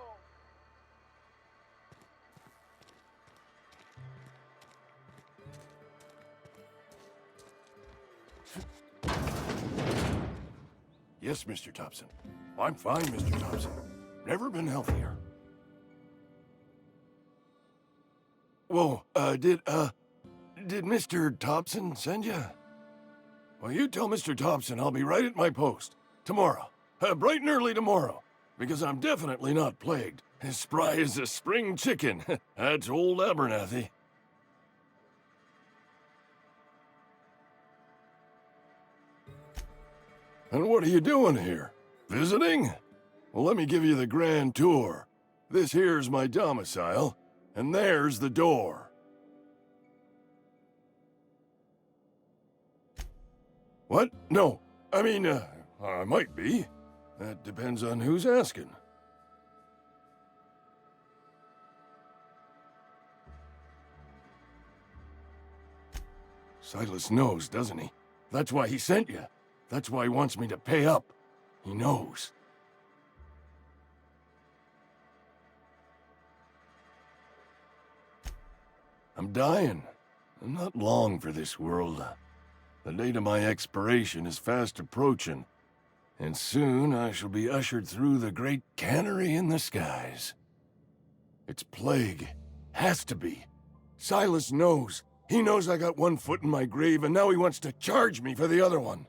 Yes, Mr. Thompson. I'm fine, Mr. Thompson. Never been healthier. Whoa, did Mr. Thompson send you? Well, you tell Mr. Thompson I'll be right at my post. Tomorrow. Bright and early tomorrow. Because I'm definitely not plagued. As spry as a spring chicken. That's old Abernathy. And what are you doing here? Visiting? Well, let me give you the grand tour. This here's my domicile, and there's the door. What? No. I mean, I might be. That depends on who's asking. Silas knows, doesn't he? That's why he sent you. That's why he wants me to pay up. He knows. I'm dying. I'm not long for this world. The date of my expiration is fast approaching, and soon I shall be ushered through the great cannery in the skies. It's plague. Has to be. Silas knows. He knows I got one foot in my grave, and now he wants to charge me for the other one.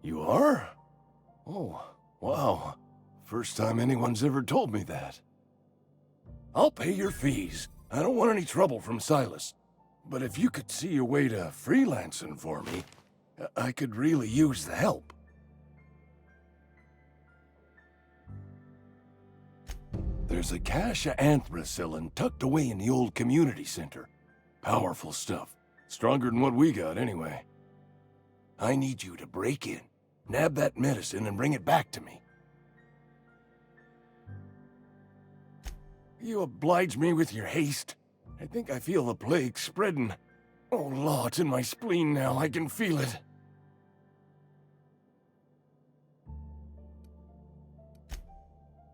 You are? Oh, wow. First time anyone's ever told me that. I'll pay your fees. I don't want any trouble from Silas. But if you could see your way to freelancing for me, I could really use the help. There's a cache of anthracillin tucked away in the old community center. Powerful stuff. Stronger than what we got, anyway. I need you to break in, nab that medicine, and bring it back to me. You oblige me with your haste. I think I feel the plague spreading. Oh, Law, it's in my spleen now. I can feel it.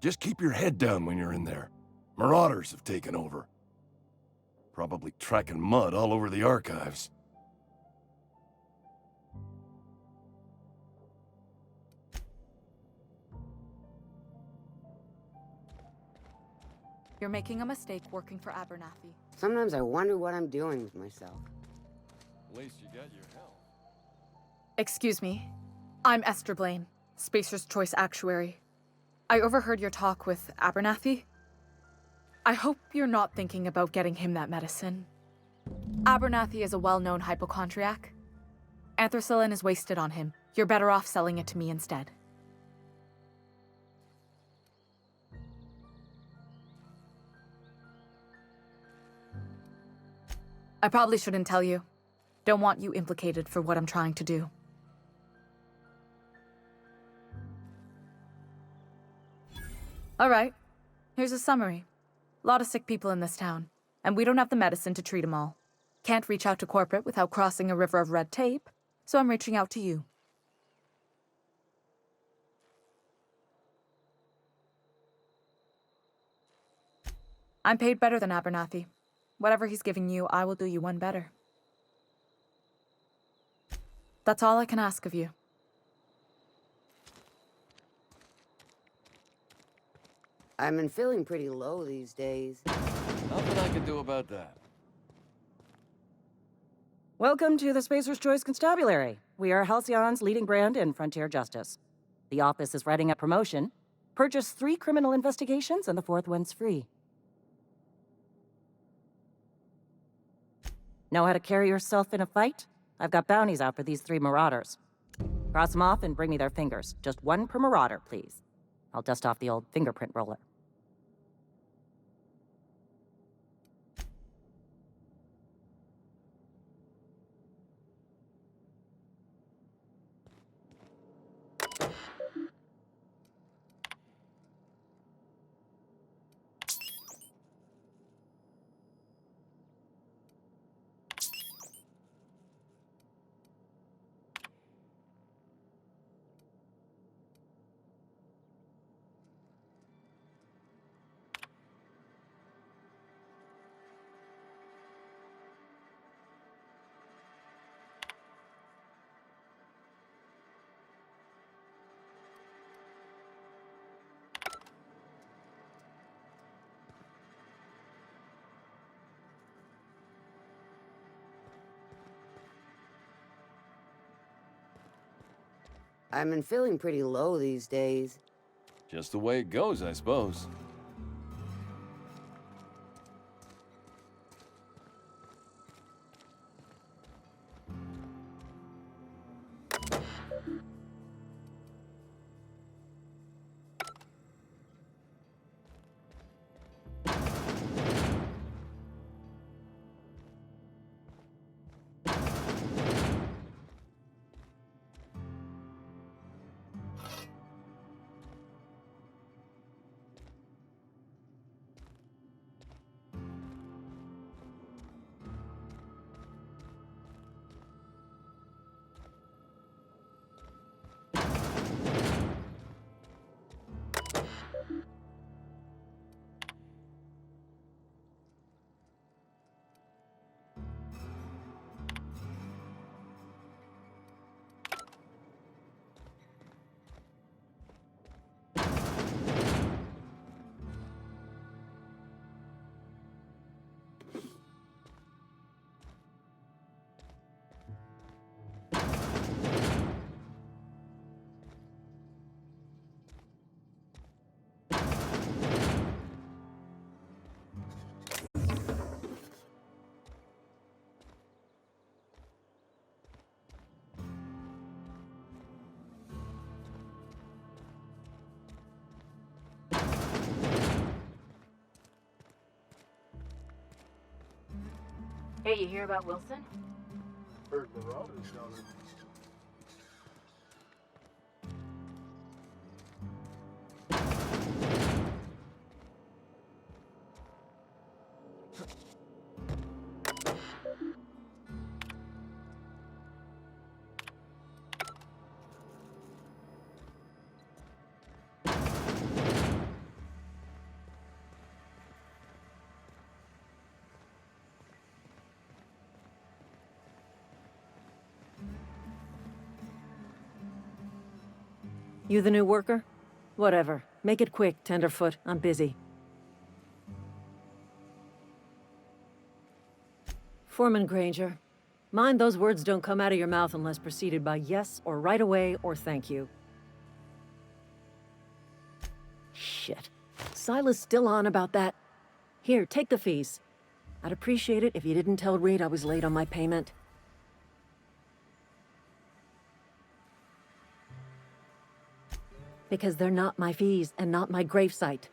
Just keep your head down when you're in there. Marauders have taken over. Probably tracking mud all over the archives. You're making a mistake working for Abernathy. Sometimes I wonder what I'm doing with myself. At least you got your help. Excuse me. I'm Esther Blaine, Spacer's Choice Actuary. I overheard your talk with Abernathy. I hope you're not thinking about getting him that medicine. Abernathy is a well-known hypochondriac. Anthracillin is wasted on him. You're better off selling it to me instead. I probably shouldn't tell you. Don't want you implicated for what I'm trying to do. Alright, here's a summary. A lot of sick people in this town, and we don't have the medicine to treat them all. Can't reach out to corporate without crossing a river of red tape, so I'm reaching out to you. I'm paid better than Abernathy. Whatever he's giving you, I will do you one better. That's all I can ask of you. I've been feeling pretty low these days. Nothing I can do about that. Welcome to the Spacer's Choice Constabulary. We are Halcyon's leading brand in frontier justice. The office is writing a promotion. Purchase 3 criminal investigations and the 4th one's free. Know how to carry yourself in a fight? I've got bounties out for these 3 marauders. Cross them off and bring me their fingers. Just 1 per marauder, please. I'll dust off the old fingerprint roller. I've been feeling pretty low these days. Just the way it goes, I suppose. Hey, you hear about Wilson? Heard Marauders down there. You the new worker? Whatever. Make it quick, Tenderfoot. I'm busy. Foreman Granger. Mind those words don't come out of your mouth unless preceded by yes or right away or thank you. Shit. Silas still on about that? Here, take the fees. I'd appreciate it if you didn't tell Reed I was late on my payment. Because they're not my fees and not my gravesite.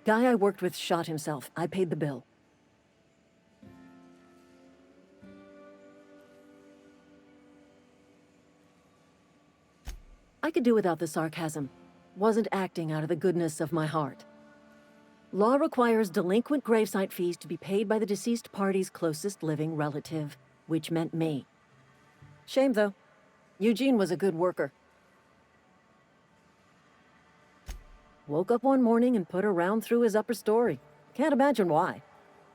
Guy I worked with shot himself. I paid the bill. I could do without the sarcasm. Wasn't acting out of the goodness of my heart. Law requires delinquent gravesite fees to be paid by the deceased party's closest living relative, which meant me. Shame, though. Eugene was a good worker. Woke up one morning and put a round through his upper story. Can't imagine why.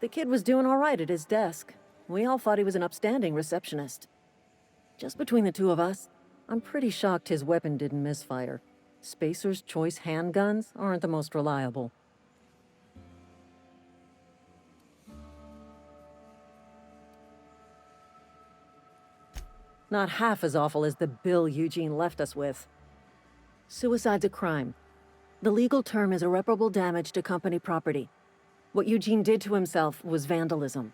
The kid was doing all right at his desk. We all thought he was an upstanding receptionist. Just between the two of us, I'm pretty shocked his weapon didn't misfire. Spacer's Choice handguns aren't the most reliable. Not half as awful as the bill Eugene left us with. Suicide's a crime. The legal term is irreparable damage to company property. What Eugene did to himself was vandalism.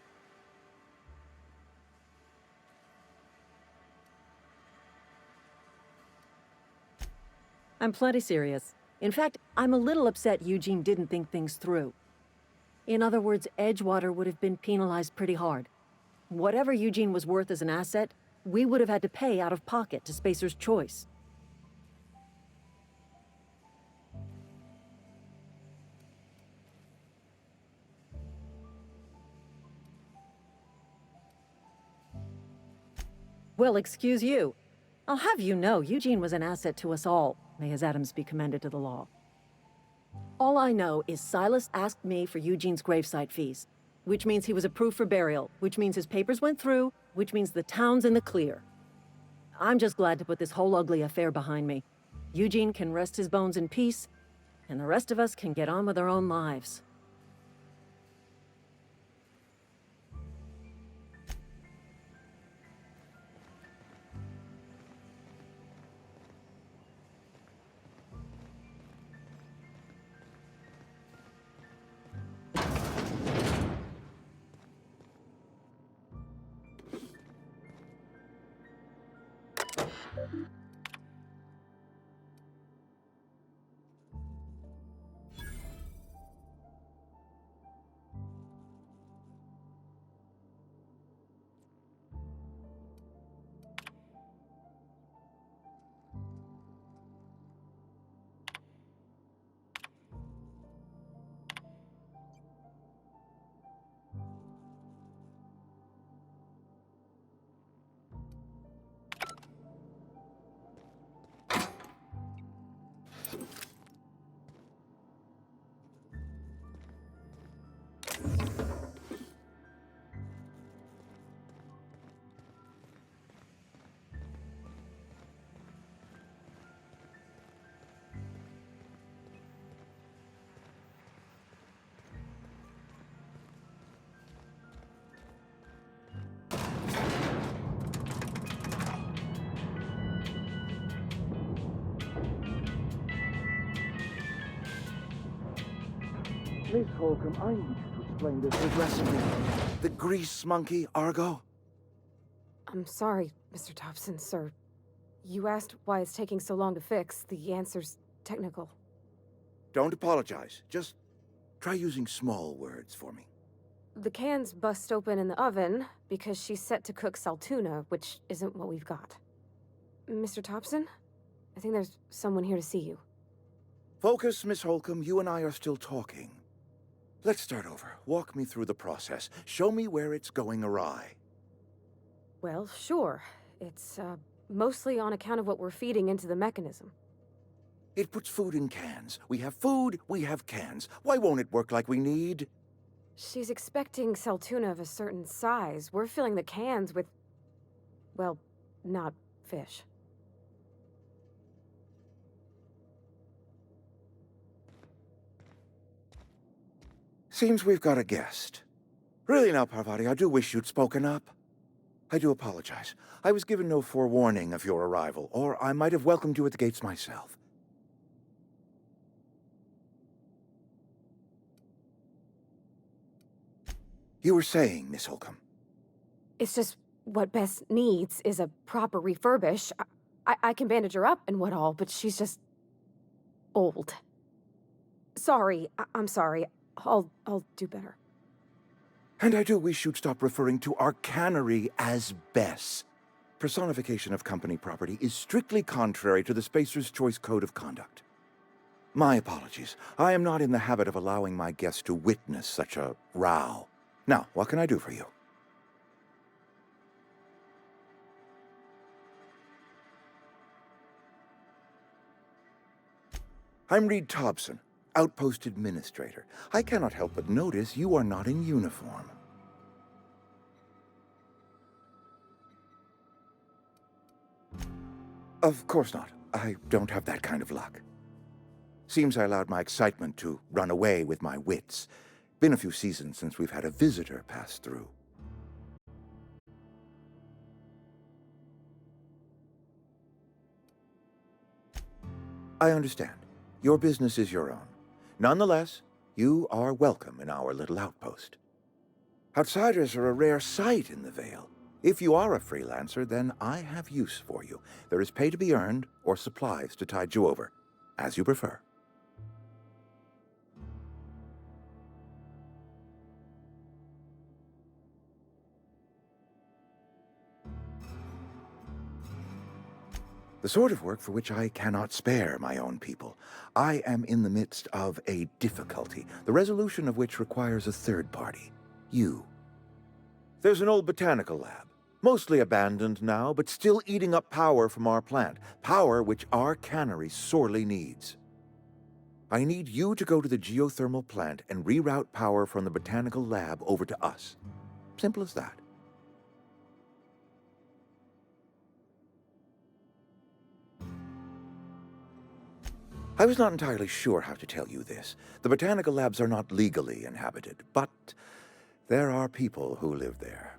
I'm plenty serious. In fact, I'm a little upset Eugene didn't think things through. In other words, Edgewater would have been penalized pretty hard. Whatever Eugene was worth as an asset, we would have had to pay out of pocket to Spacer's Choice. Well, excuse you. I'll have you know, Eugene was an asset to us all. May his atoms be commended to the law. All I know is Silas asked me for Eugene's gravesite fees, which means he was approved for burial, which means his papers went through, which means the town's in the clear. I'm just glad to put this whole ugly affair behind me. Eugene can rest his bones in peace, and the rest of us can get on with our own lives. Miss Holcomb, I need you to explain this aggressively. The grease monkey, Argo? I'm sorry, Mr. Thompson, sir. You asked why it's taking so long to fix. The answer's technical. Don't apologize. Just try using small words for me. the cans bust open in the oven because she's set to cook saltuna, which isn't what we've got. Mr. Thompson? I think there's someone here to see you. Focus, Miss Holcomb. You and I are still talking. Let's start over. Walk me through the process. Show me where it's going awry. Well, sure. It's, mostly on account of what we're feeding into the mechanism. It puts food in cans. We have food, we have cans. Why won't it work like we need? She's expecting saltuna of a certain size. We're filling the cans with, well, not fish. Seems we've got a guest. Really now, Parvati, I do wish you'd spoken up. I do apologize. I was given no forewarning of your arrival, or I might have welcomed you at the gates myself. You were saying, Miss Holcomb. It's just what Bess needs is a proper refurbish. I can bandage her up and what all, but she's just old. Sorry, I'm sorry. I'll do better. And I do wish you'd stop referring to our cannery as Bess. Personification of company property is strictly contrary to the Spacer's Choice Code of Conduct. My apologies. I am not in the habit of allowing my guests to witness such a row. Now, what can I do for you? I'm Reed Thompson, Outpost Administrator. I cannot help but notice you are not in uniform. Of course not. I don't have that kind of luck. Seems I allowed my excitement to run away with my wits. Been a few seasons since we've had a visitor pass through. I understand. Your business is your own. Nonetheless, you are welcome in our little outpost. Outsiders are a rare sight in the Vale. If you are a freelancer, then I have use for you. There is pay to be earned, or supplies to tide you over, as you prefer. The sort of work for which I cannot spare my own people. I am in the midst of a difficulty, the resolution of which requires a third party. You. There's an old botanical lab, mostly abandoned now, but still eating up power from our plant, power which our cannery sorely needs. I need you to go to the geothermal plant and reroute power from the botanical lab over to us. Simple as that. I was not entirely sure how to tell you this. The botanical labs are not legally inhabited, but there are people who live there.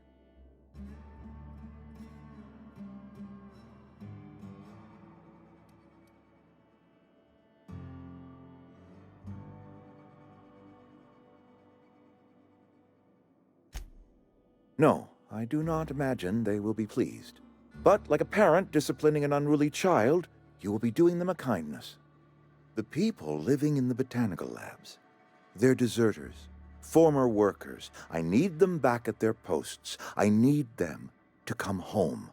No, I do not imagine they will be pleased. But like a parent disciplining an unruly child, you will be doing them a kindness. The people living in the botanical labs, they're deserters, former workers. I need them back at their posts. I need them to come home.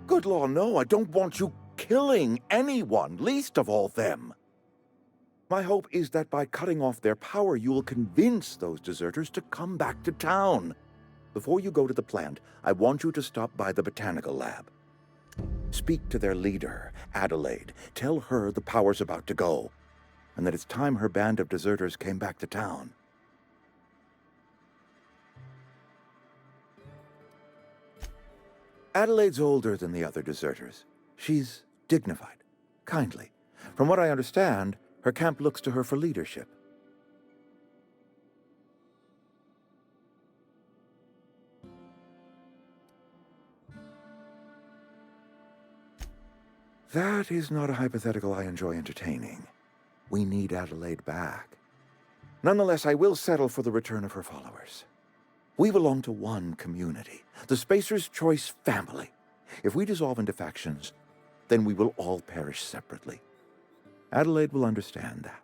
Good law, no, I don't want you killing anyone, least of all them. My hope is that by cutting off their power, you will convince those deserters to come back to town. Before you go to the plant, I want you to stop by the botanical lab. Speak to their leader, Adelaide. Tell her the power's about to go, and that it's time her band of deserters came back to town. Adelaide's older than the other deserters. She's dignified, kindly. From what I understand, her camp looks to her for leadership. That is not a hypothetical I enjoy entertaining. We need Adelaide back. Nonetheless, I will settle for the return of her followers. We belong to one community, the Spacer's Choice family. If we dissolve into factions, then we will all perish separately. Adelaide will understand that.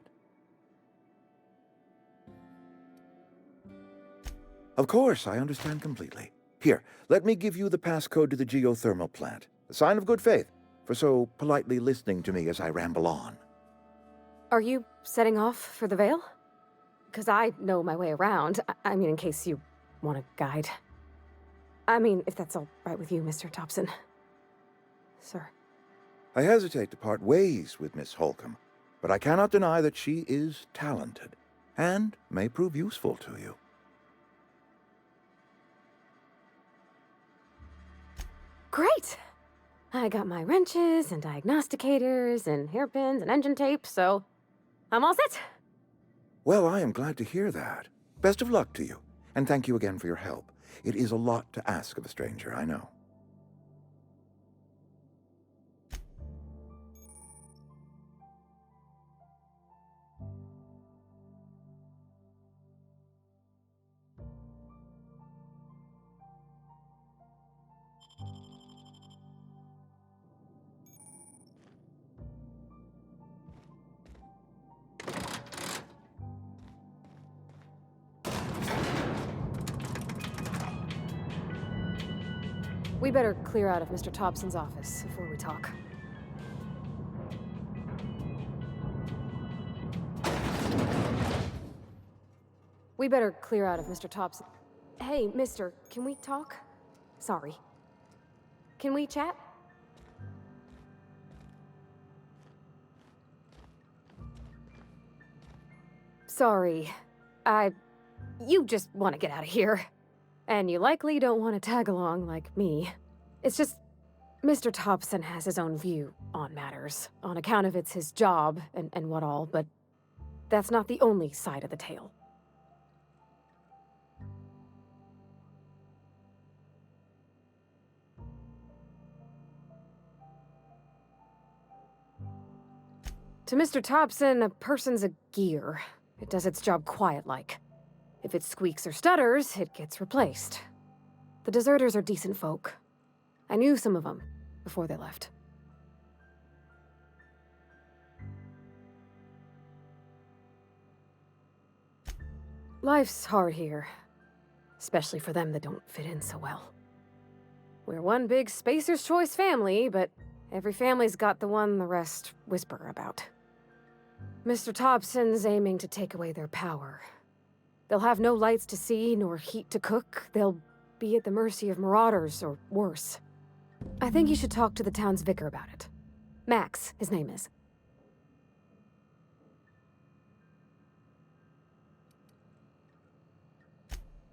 Of course, I understand completely. Here, let me give you the passcode to the geothermal plant. A sign of good faith, for so politely listening to me as I ramble on. Are you setting off for the Vale? Because I know my way around. I mean, in case you want a guide. I mean, if that's all right with you, Mr. Thompson. Sir. I hesitate to part ways with Miss Holcomb, but I cannot deny that she is talented, and may prove useful to you. Great! I got my wrenches and diagnosticators and hairpins and engine tape, so I'm all set. Well, I am glad to hear that. Best of luck to you, and thank you again for your help. It is a lot to ask of a stranger, I know. We better clear out of Mr. Thompson's office before we talk. We better clear out of Mr. Thompson. Hey, mister, can we talk? Sorry. Can we chat? Sorry. You just want to get out of here. And you likely don't want to tag along like me. It's just, Mr. Thompson has his own view on matters, on account of it's his job and what all, but that's not the only side of the tale. To Mr. Thompson, a person's a gear. It does its job quiet-like. If it squeaks or stutters, it gets replaced. The deserters are decent folk. I knew some of them before they left. Life's hard here, especially for them that don't fit in so well. We're one big Spacer's Choice family, but every family's got the one the rest whisper about. Mr. Thompson's aiming to take away their power. They'll have no lights to see, nor heat to cook. They'll be at the mercy of marauders, or worse. I think you should talk to the town's vicar about it. Max, his name is.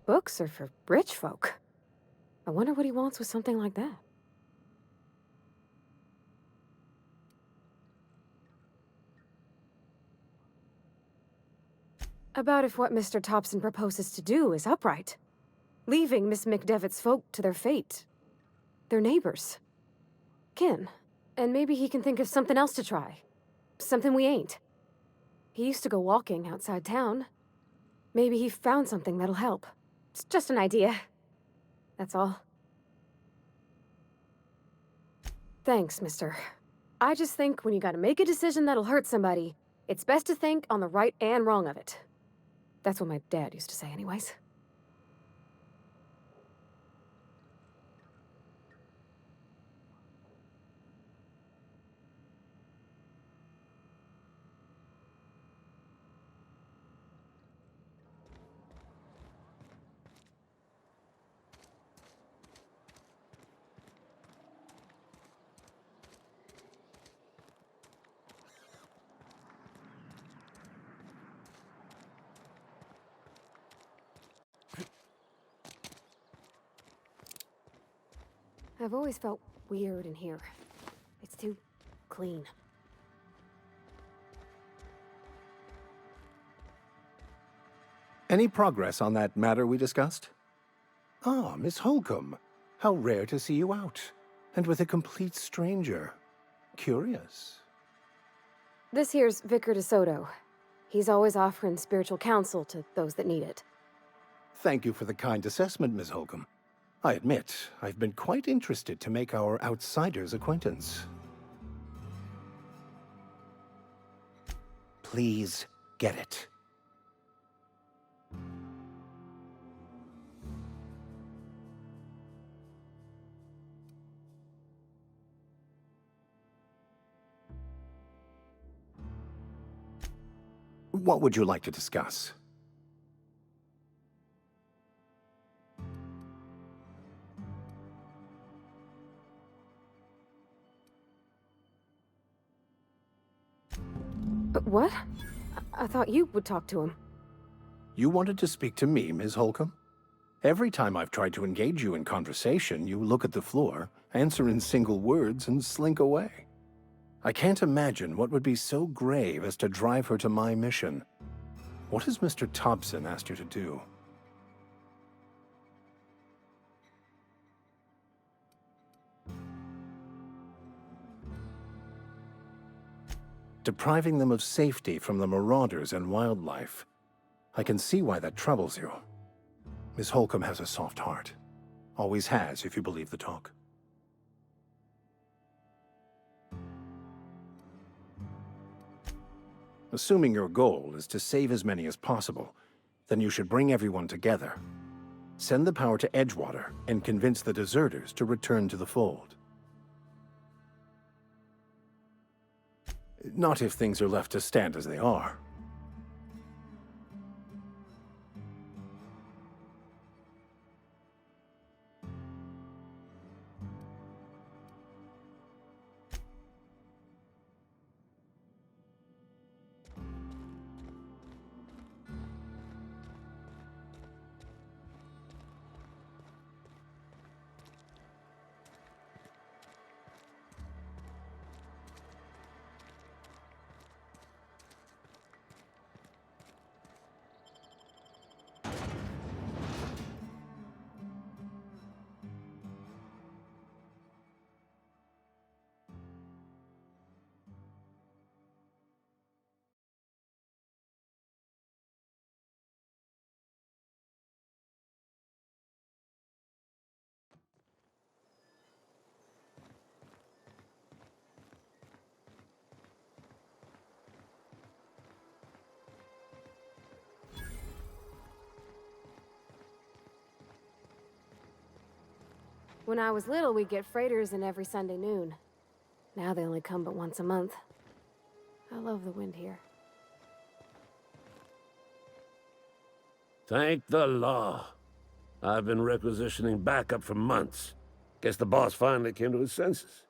Books are for rich folk. I wonder what he wants with something like that. About if what Mr. Thompson proposes to do is upright. Leaving Miss McDevitt's folk to their fate. Their neighbors. Kin. And maybe he can think of something else to try. Something we ain't. He used to go walking outside town. Maybe he found something that'll help. It's just an idea. That's all. Thanks, mister. I just think when you gotta make a decision that'll hurt somebody, it's best to think on the right and wrong of it. That's what my dad used to say anyways. I've always felt weird in here. It's too clean. Any progress on that matter we discussed? Ah, Miss Holcomb. How rare to see you out. And with a complete stranger. Curious. This here's Vicar DeSoto. He's always offering spiritual counsel to those that need it. Thank you for the kind assessment, Miss Holcomb. I admit, I've been quite interested to make our outsider's acquaintance. please get it. What would you like to discuss? What? I thought you would talk to him. You wanted to speak to me, Ms. Holcomb? Every time I've tried to engage you in conversation, you look at the floor, answer in single words, and slink away. I can't imagine what would be so grave as to drive her to my mission. What has Mr. Thompson asked you to do? Depriving them of safety from the marauders and wildlife. I can see why that troubles you. Miss Holcomb has a soft heart. Always has, if you believe the talk. Assuming your goal is to save as many as possible, then you should bring everyone together. Send the power to Edgewater and convince the deserters to return to the fold. Not if things are left to stand as they are. When I was little, we'd get freighters in every Sunday noon. Now they only come but once a month. I love the wind here. Thank the law. I've been requisitioning backup for months. Guess the boss finally came to his senses.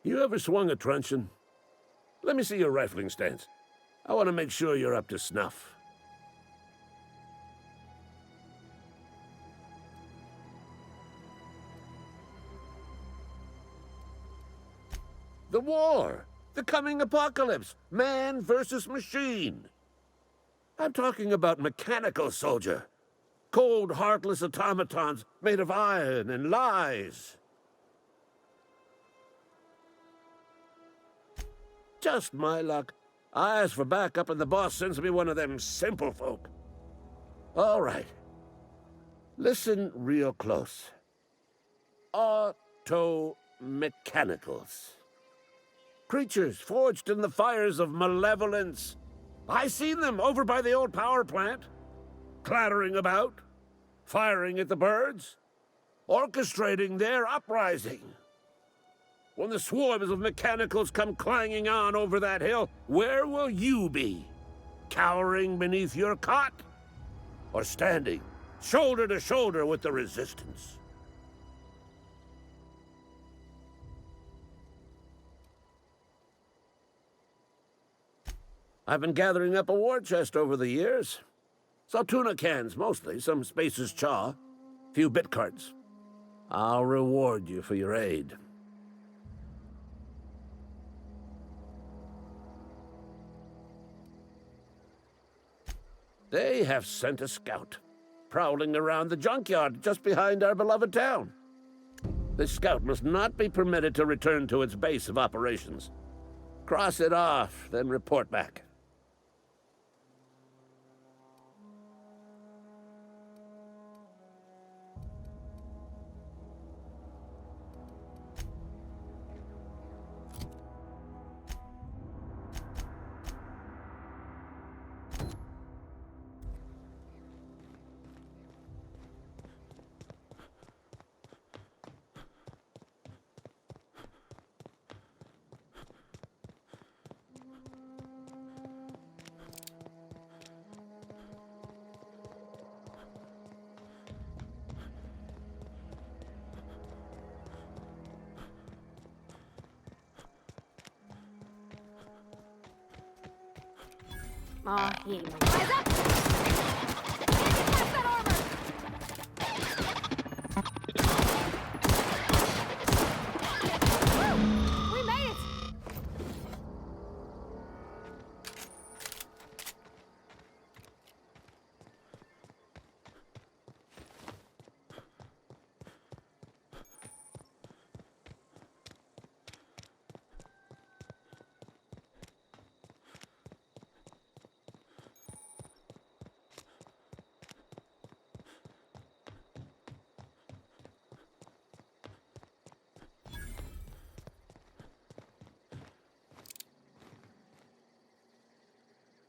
You ever swung a truncheon? Let me see your rifling stance. I want to make sure you're up to snuff. The war! The coming apocalypse! Man versus machine! I'm talking about mechanical soldier. Cold, heartless automatons made of iron and lies. Just my luck. I ask for backup and the boss sends me one of them simple folk. All right. Listen real close. Auto-mechanicals. Creatures forged in the fires of malevolence. I seen them over by the old power plant. Clattering about, firing at the birds, orchestrating their uprising. When the swarms of mechanicals come clanging on over that hill, where will you be? Cowering beneath your cot? Or standing, shoulder to shoulder with the resistance? I've been gathering up a war chest over the years. Saltuna cans, mostly, some Spacer's chaw, few bit cards. I'll reward you for your aid. They have sent a scout, prowling around the junkyard just behind our beloved town. This scout must not be permitted to return to its base of operations. Cross it off, then report back. Aw, he ain't no rise up! Pass that armor! Woo! We made it!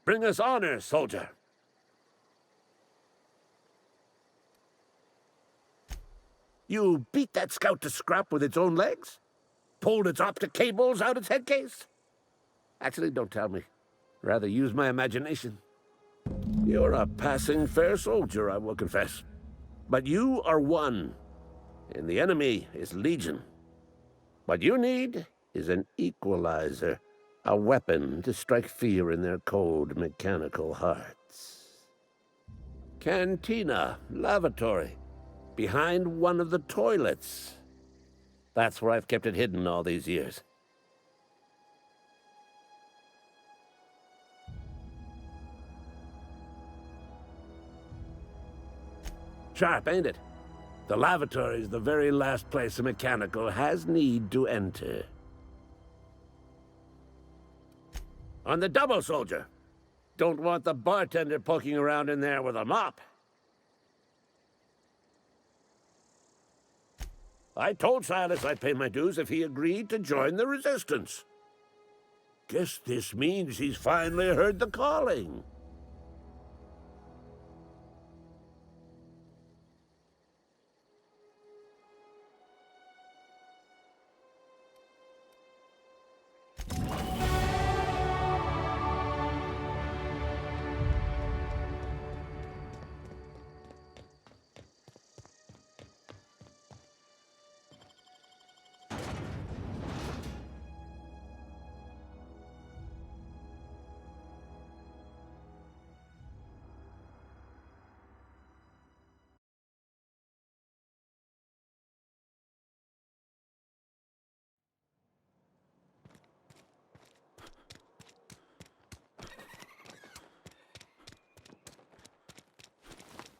Bring us honor, soldier. You beat that scout to scrap with its own legs? Pulled its optic cables out its headcase? Actually, don't tell me. Rather use my imagination. You're a passing fair soldier, I will confess. But you are one, and the enemy is legion. What you need is an equalizer. A weapon to strike fear in their cold, mechanical hearts. Cantina, lavatory, behind one of the toilets. That's where I've kept it hidden all these years. Sharp, ain't it? The lavatory is the very last place a mechanical has need to enter. On the double, soldier. Don't want the bartender poking around in there with a mop. I told Silas I'd pay my dues if he agreed to join the resistance. Guess this means he's finally heard the calling.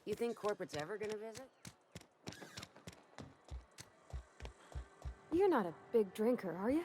You think corporate's ever gonna visit? You're not a big drinker, are you?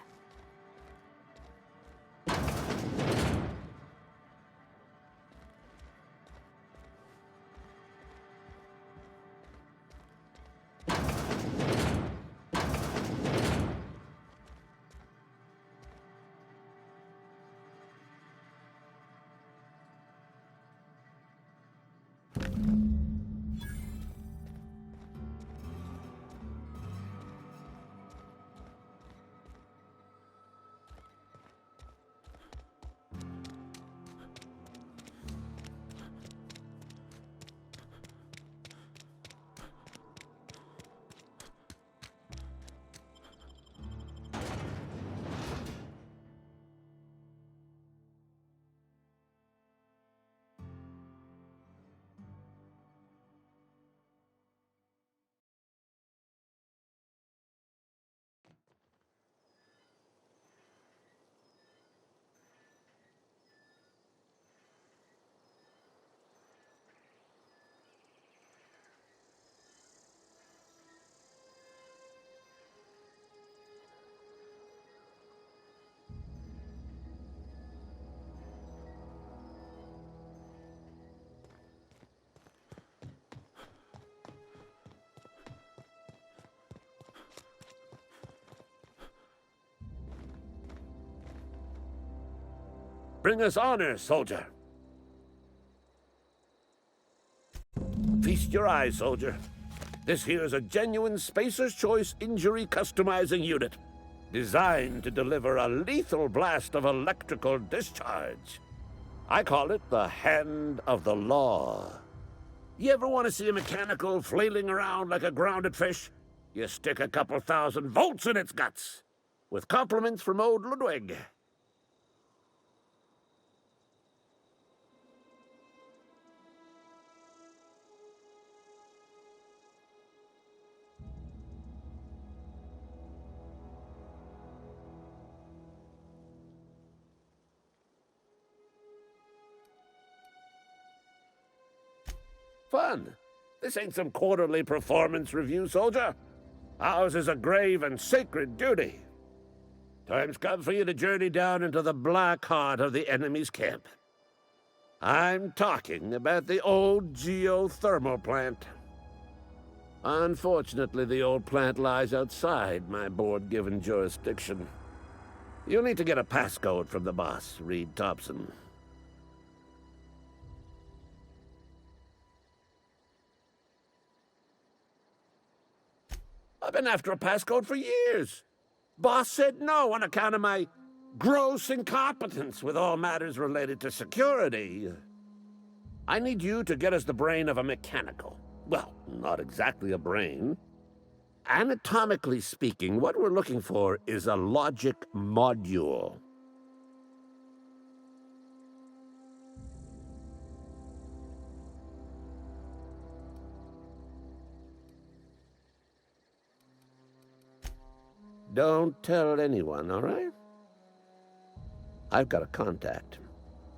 Bring us honor, soldier. Feast your eyes, soldier. This here's a genuine Spacer's Choice injury customizing unit, designed to deliver a lethal blast of electrical discharge. I call it the Hand of the Law. You ever want to see a mechanical flailing around like a grounded fish? You stick a couple thousand volts in its guts. With compliments from old Ludwig. fun. This ain't some quarterly performance review, soldier. Ours is a grave and sacred duty. Time's come for you to journey down into the black heart of the enemy's camp. I'm talking about the old geothermal plant. Unfortunately, the old plant lies outside my board-given jurisdiction. You'll need to get a passcode from the boss, Reed Thompson. I've been after a passcode for years. Boss said no on account of my gross incompetence with all matters related to security. I need you to get us the brain of a mechanical. Well, not exactly a brain. Anatomically speaking, what we're looking for is a logic module. Don't tell anyone, all right? I've got a contact.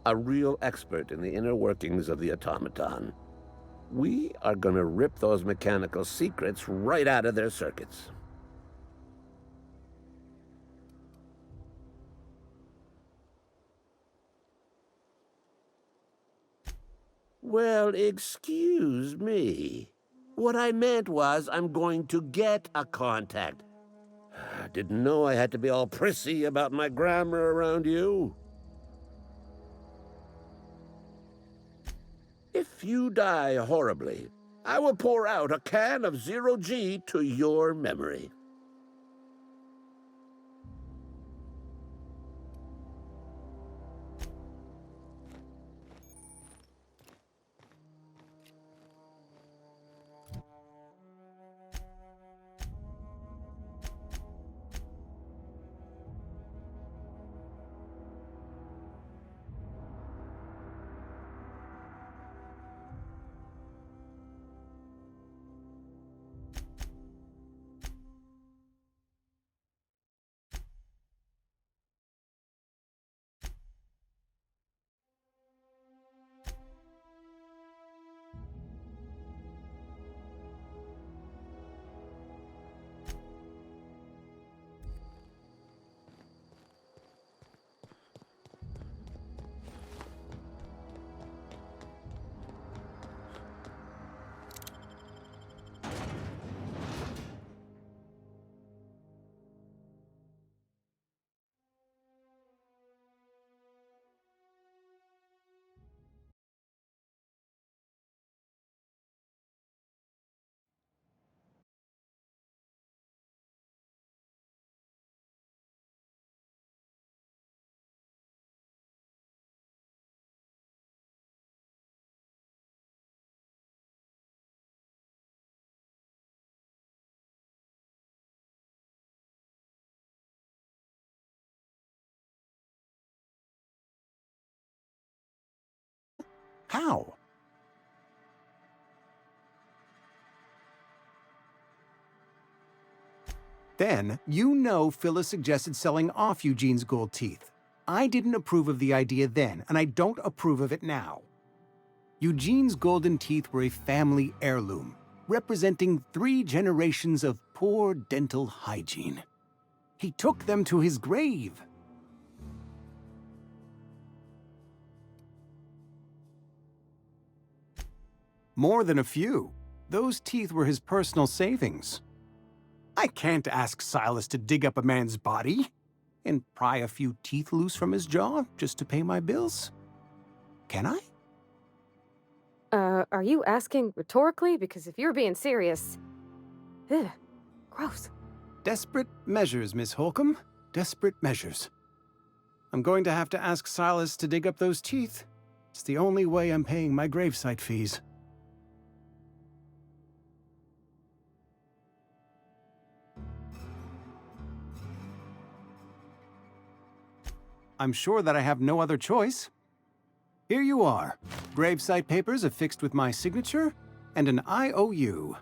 A real expert in the inner workings of the automaton. We are gonna rip those mechanical secrets right out of their circuits. Well, excuse me. What I meant was I'm going to get a contact. I didn't know I had to be all prissy about my grammar around you. If you die horribly, I will pour out a can of 0G to your memory. How? Then, you know Phyllis suggested selling off Eugene's gold teeth. I didn't approve of the idea then, and I don't approve of it now. Eugene's golden teeth were a family heirloom, representing 3 generations of poor dental hygiene. He took them to his grave. More than a few. Those teeth were his personal savings. I can't ask Silas to dig up a man's body and pry a few teeth loose from his jaw just to pay my bills. Can I? Are you asking rhetorically? Because if you're being serious... Ugh, gross. Desperate measures, Miss Holcomb. Desperate measures. I'm going to have to ask Silas to dig up those teeth. It's the only way I'm paying my gravesite fees. I'm sure that I have no other choice. Here you are. Gravesite papers affixed with my signature and an IOU.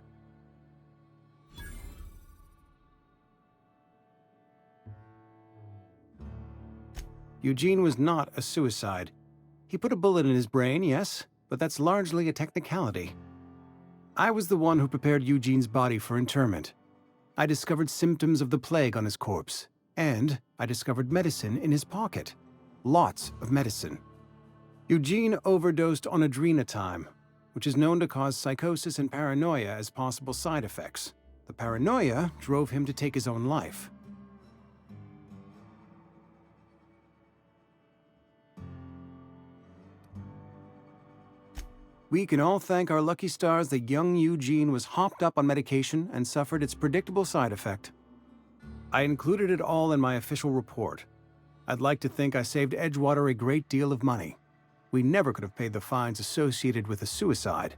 Eugene was not a suicide. He put a bullet in his brain, yes, but that's largely a technicality. I was the one who prepared Eugene's body for interment. I discovered symptoms of the plague on his corpse, and I discovered medicine in his pocket. Lots of medicine. Eugene overdosed on adrenatime, which is known to cause psychosis and paranoia as possible side effects. The paranoia drove him to take his own life. We can all thank our lucky stars that young Eugene was hopped up on medication and suffered its predictable side effect. I included it all in my official report. I'd like to think I saved Edgewater a great deal of money. We never could have paid the fines associated with a suicide.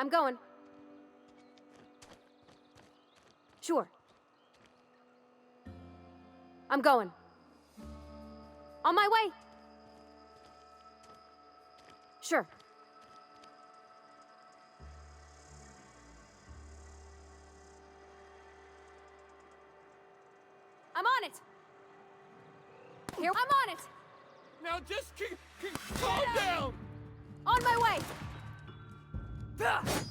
I'm going. Sure. I'm going. On my way. Sure. I'm on it. Here, I'm on it. Now just keep calm down. On my way. Ah!